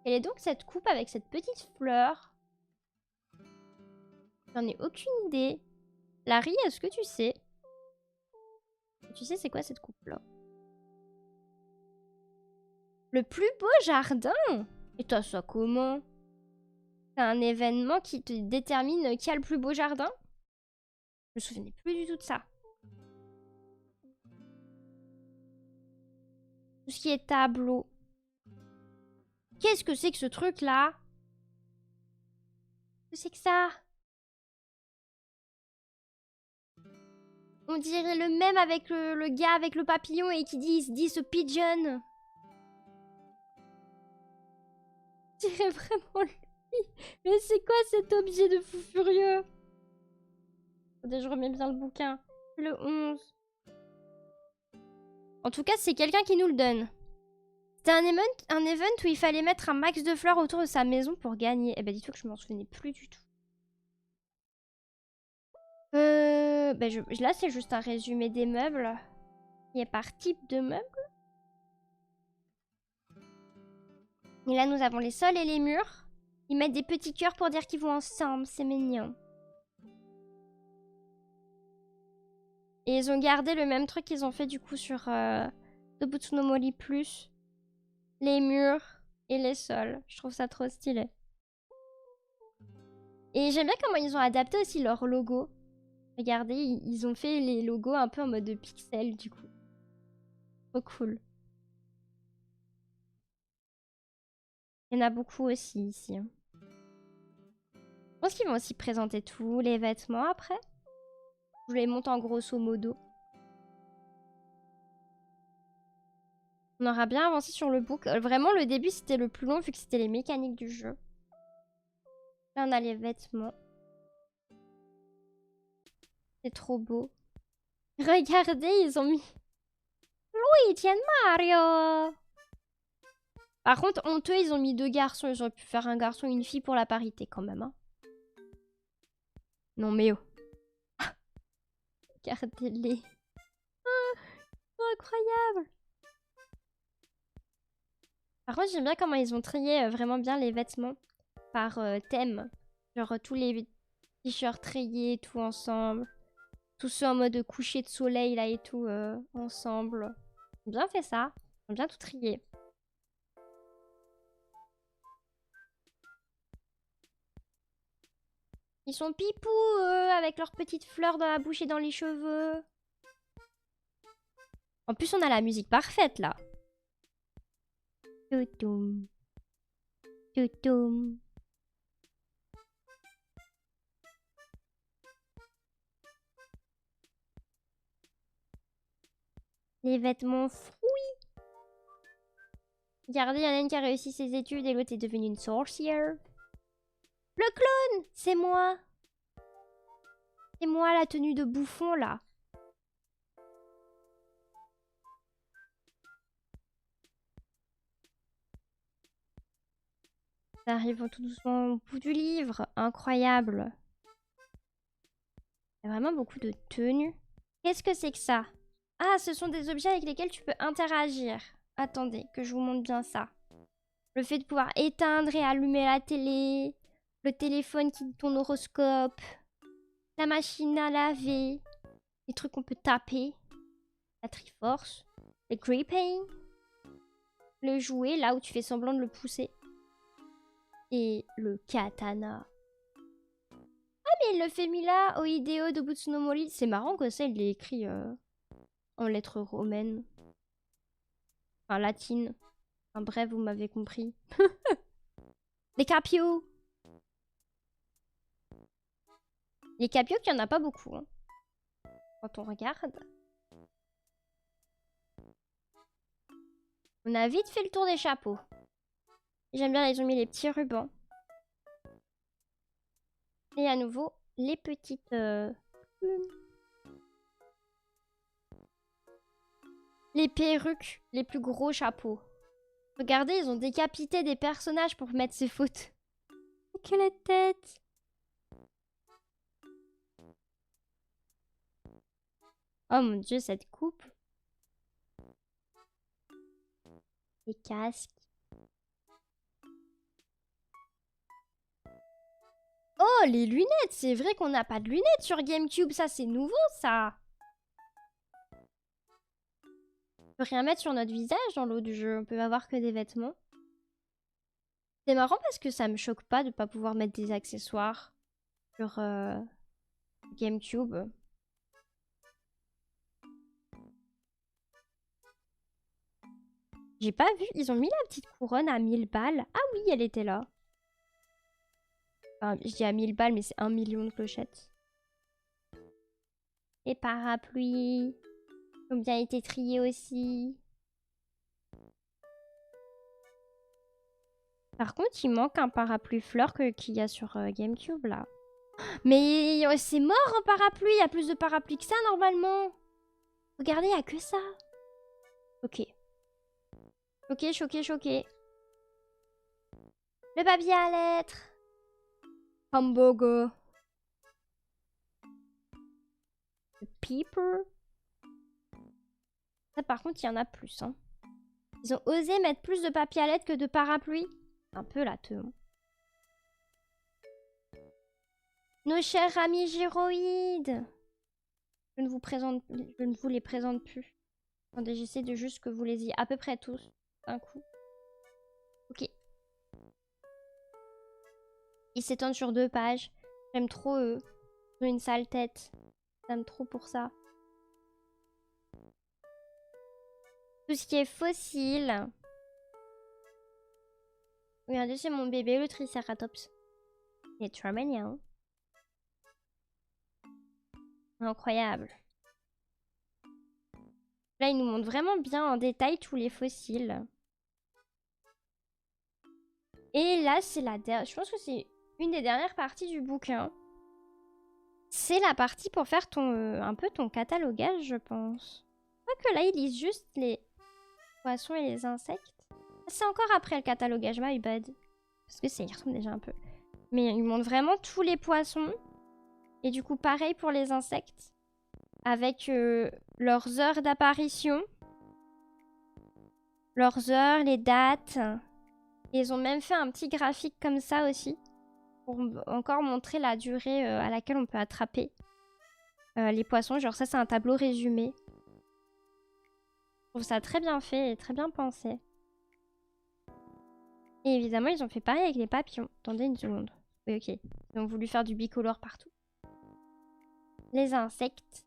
Quelle est donc cette coupe avec cette petite fleur? J'en ai aucune idée. Larry, est-ce que tu sais? Tu sais c'est quoi cette coupe-là? Le plus beau jardin? Et toi, ça comment? C'est un événement qui te détermine qui a le plus beau jardin? Je me souvenais plus du tout de ça. Tout ce qui est tableau. Qu'est-ce que c'est que ce truc-là? Qu'est-ce que c'est que ça? On dirait le même avec le gars avec le papillon et qui dit, il se dit ce pigeon. On dirait vraiment lui. Mais c'est quoi cet objet de fou furieux? Attendez, je remets bien le bouquin. Le 11. En tout cas, c'est quelqu'un qui nous le donne. C'était un event où il fallait mettre un max de fleurs autour de sa maison pour gagner. Eh ben, dis-toi que je m'en souvenais plus du tout. Là, c'est juste un résumé des meubles. Il y a par type de meubles. Et là, nous avons les sols et les murs. Ils mettent des petits cœurs pour dire qu'ils vont ensemble. C'est mignon. Et ils ont gardé le même truc qu'ils ont fait du coup sur Dobutsu no Mori Plus. Les murs et les sols. Je trouve ça trop stylé. Et j'aime bien comment ils ont adapté aussi leur logo. Regardez, ils ont fait les logos un peu en mode de pixel du coup. Trop cool. Il y en a beaucoup aussi ici. Je pense qu'ils vont aussi présenter tous les vêtements après. Je les monte en grosso modo. On aura bien avancé sur le book. Vraiment, le début, c'était le plus long vu que c'était les mécaniques du jeu. Là, on a les vêtements. C'est trop beau. Regardez, ils ont mis Luigi et Mario. Par contre, honteux, ils ont mis 2 garçons. Ils auraient pu faire un garçon et une fille pour la parité quand même. Hein. Non mais oh. Regardez-les. Ah, incroyable. Par contre, j'aime bien comment ils ont trié vraiment bien les vêtements par thème. Genre tous les t-shirts triés, tout ensemble. Tous ceux en mode coucher de soleil là et tout ensemble. Ils ont bien fait ça. Ils ont bien tout trié. Ils sont pipous avec leurs petites fleurs dans la bouche et dans les cheveux. En plus, on a la musique parfaite là. Toutoum. Toutoum. Les vêtements fruits. Regardez, il y en a une qui a réussi ses études et l'autre est devenue une sorcière. Le clone, c'est moi. C'est moi la tenue de bouffon là. Ça arrive tout doucement au bout du livre. Incroyable. Il y a vraiment beaucoup de tenues. Qu'est-ce que c'est que ça? Ah, ce sont des objets avec lesquels tu peux interagir. Attendez, que je vous montre bien ça. Le fait de pouvoir éteindre et allumer la télé. Le téléphone qui dit ton horoscope. La machine à laver. Les trucs qu'on peut taper. La Triforce. Le gripping. Le jouet, là où tu fais semblant de le pousser. Et le katana. Ah, mais il le fait Mila Oideo de Butsunomori. C'est marrant que ça, il l'ait écrit en lettres romaines. Enfin, latines. Enfin, bref, vous m'avez compris. Les capios. Les capios, qu'il n'y en a pas beaucoup. Hein. Quand on regarde. On a vite fait le tour des chapeaux. J'aime bien, ils ont mis les petits rubans. Et à nouveau, les petites plumes. Les perruques, les plus gros chapeaux. Regardez, ils ont décapité des personnages pour mettre ces fautes. Quelle tête! Oh mon dieu, cette coupe. Les casques. Oh, les lunettes! C'est vrai qu'on n'a pas de lunettes sur GameCube. Ça, c'est nouveau, ça. On peut rien mettre sur notre visage dans l'autre jeu. On peut avoir que des vêtements. C'est marrant parce que ça me choque pas de pas pouvoir mettre des accessoires sur GameCube. J'ai pas vu. Ils ont mis la petite couronne à 1000 balles. Ah oui, elle était là. Enfin, je dis à 1000 balles, mais c'est 1 million de clochettes. Les parapluies. Ils ont bien été triés aussi. Par contre, il manque un parapluie fleur qu'il y a sur GameCube, là. Mais c'est mort en parapluie. Il y a plus de parapluies que ça, normalement. Regardez, il n'y a que ça. Ok. Ok, choqué, choqué. Le papier à lettres. Hamburger. Le paper. Ça, par contre, il y en a plus. Hein. Ils ont osé mettre plus de papier à lettres que de parapluie. Un peu la teum. Nos chers amis gyroïdes. Je ne vous les présente plus. Attendez, j'essaie de juste que vous les ayez à peu près tous. Un coup. Ok. Ils s'étendent sur 2 pages. J'aime trop eux. Ils ont une sale tête. J'aime trop pour ça. Tout ce qui est fossile. Regardez, c'est mon bébé, le Triceratops. Il est trop mignon. Incroyable. Là, il nous montre vraiment bien en détail tous les fossiles. Et là, c'est la dernière. Je pense que c'est une des dernières parties du bouquin. C'est la partie pour faire ton un peu ton catalogage, je pense. Je crois que là, ils lisent juste les poissons et les insectes. C'est encore après le catalogage, my bad. Parce que ça y ressemble déjà un peu. Mais ils montrent vraiment tous les poissons. Et du coup, pareil pour les insectes. Avec leurs heures d'apparition. Leurs heures, les dates. Et ils ont même fait un petit graphique comme ça aussi. Pour encore montrer la durée à laquelle on peut attraper les poissons. Genre ça, c'est un tableau résumé. Je trouve ça très bien fait et très bien pensé. Et évidemment, ils ont fait pareil avec les papillons. Attendez une seconde. Oui, ok. Ils ont voulu faire du bicolore partout. Les insectes.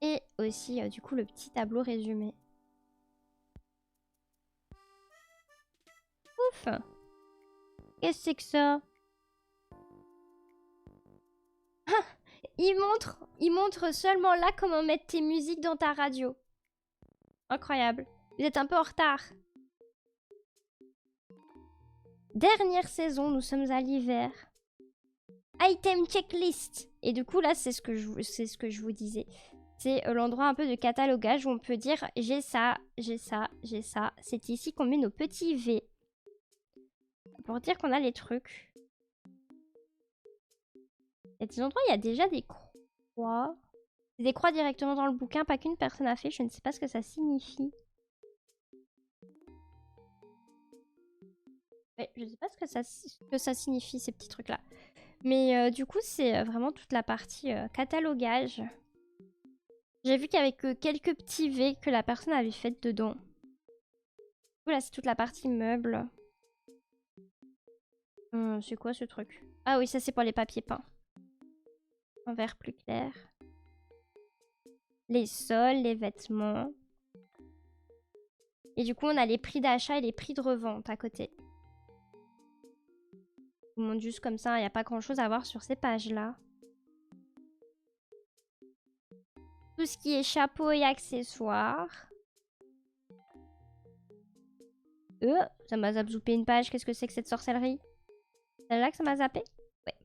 Et aussi, du coup, le petit tableau résumé. Ouf! Qu'est-ce que c'est que ça? Il montre seulement là comment mettre tes musiques dans ta radio. Incroyable. Vous êtes un peu en retard. Dernière saison, nous sommes à l'hiver. Item checklist. Et du coup, là, c'est ce que je vous disais. C'est l'endroit un peu de catalogage où on peut dire j'ai ça, j'ai ça, j'ai ça. C'est ici qu'on met nos petits V. Pour dire qu'on a les trucs. Il y a des endroits où il y a déjà des croix. Des croix directement dans le bouquin, pas qu'une personne a fait. Je ne sais pas ce que ça signifie. Ouais, je ne sais pas ce que ça signifie, ces petits trucs-là. Mais du coup, c'est vraiment toute la partie catalogage. J'ai vu qu'il y avait que quelques petits V que la personne avait fait dedans. Là, c'est toute la partie meubles. C'est quoi ce truc? Ah oui, ça c'est pour les papiers peints. En vert plus clair. Les sols, les vêtements. Et du coup, on a les prix d'achat et les prix de revente à côté. Je vous montre juste comme ça, il n'y a pas grand chose à voir sur ces pages-là. Tout ce qui est chapeau et accessoires. Ça m'a zappé une page. Qu'est-ce que c'est que cette sorcellerie? Celle-là que ça m'a zappé? Ouais.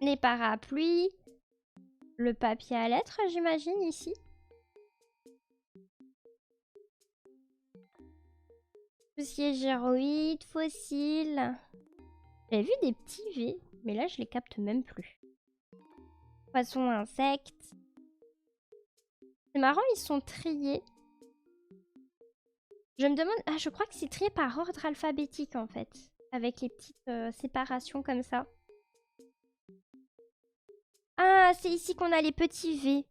Les parapluies. Le papier à lettres, j'imagine, ici. Tout ce qui est gyroïde, fossile. J'avais vu des petits V, mais là, je les capte même plus. Poissons, insectes. C'est marrant, ils sont triés. Je me demande... Ah, je crois que c'est trié par ordre alphabétique, en fait. Avec les petites séparations comme ça. Ah, c'est ici qu'on a les petits V.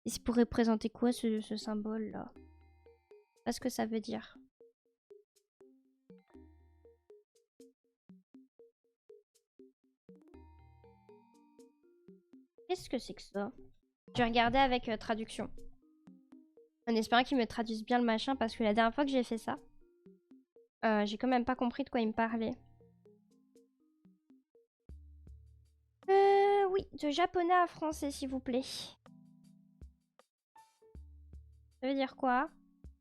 Et c'est pour représenter quoi, ce symbole-là? Je sais pas ce que ça veut dire. Qu'est-ce que c'est que ça? Je vais regarder avec traduction. En espérant qu'ils me traduisent bien le machin, parce que la dernière fois que j'ai fait ça, j'ai quand même pas compris de quoi il me parlait. Oui, de japonais à français, s'il vous plaît. Ça veut dire quoi?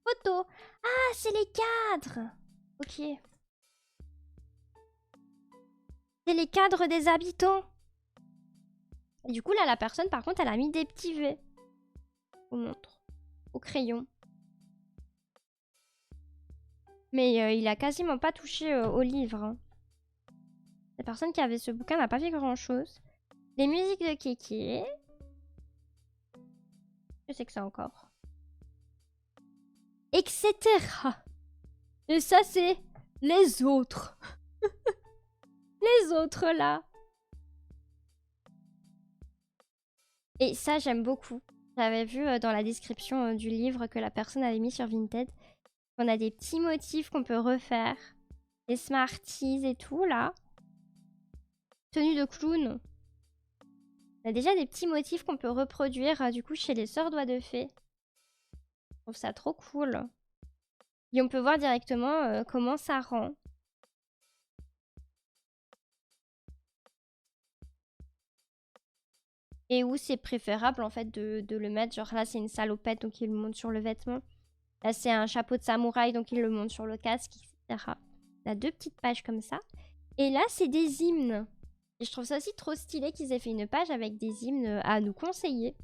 Photo! Ah, c'est les cadres! Ok. C'est les cadres des habitants. Et du coup, là, la personne, par contre, elle a mis des petits V. Je vous montre. Au crayon. Mais il a quasiment pas touché au livre. Hein. La personne qui avait ce bouquin n'a pas fait grand-chose. Les musiques de Kéké. Je sais que c'est encore. Etc. Et ça, c'est les autres. Les autres, là. Et ça, j'aime beaucoup. J'avais vu dans la description du livre que la personne avait mis sur Vinted. On a des petits motifs qu'on peut refaire. Des Smarties et tout, là. Tenue de clown. On a déjà des petits motifs qu'on peut reproduire, du coup, chez les Sœurs Doigts de Fée. Je trouve ça trop cool. Et on peut voir directement comment ça rend. Et où c'est préférable, en fait, de le mettre. Genre là, c'est une salopette, donc il le monte sur le vêtement. Là, c'est un chapeau de samouraï, donc il le monte sur le casque, etc. On a deux petites pages comme ça. Et là, c'est des hymnes. Et je trouve ça aussi trop stylé qu'ils aient fait une page avec des hymnes à nous conseiller.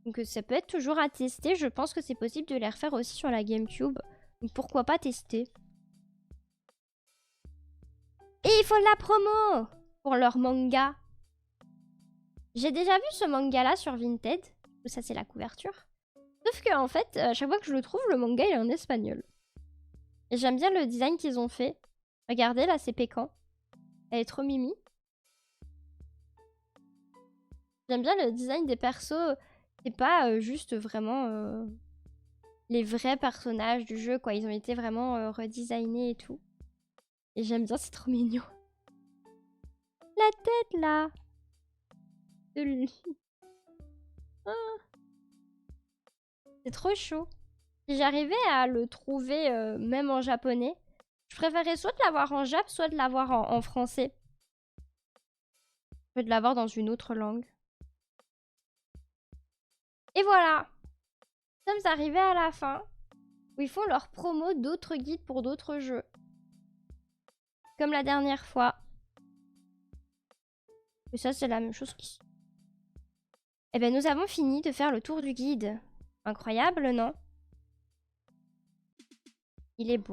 Donc ça peut être toujours à tester. Je pense que c'est possible de les refaire aussi sur la GameCube. Donc pourquoi pas tester. Et ils font de la promo pour leur manga. J'ai déjà vu ce manga-là sur Vinted. Ça, c'est la couverture. Sauf que en fait, à chaque fois que je le trouve, le manga, il est en espagnol. Et j'aime bien le design qu'ils ont fait. Regardez, là, c'est Pécan. Elle est trop mimi. J'aime bien le design des persos. C'est pas juste vraiment les vrais personnages du jeu, quoi. Ils ont été vraiment redesignés et tout. Et j'aime bien, c'est trop mignon. La tête, là de lui. Ah. C'est trop chaud. Si j'arrivais à le trouver même en japonais, je préférerais soit de l'avoir en jap, soit de l'avoir en français. Que de l'avoir dans une autre langue. Et voilà. Nous sommes arrivés à la fin, où ils font leur promo d'autres guides pour d'autres jeux. Comme la dernière fois. Et ça, c'est la même chose qu'ici. Eh ben, nous avons fini de faire le tour du guide. Incroyable, non? Il est beau.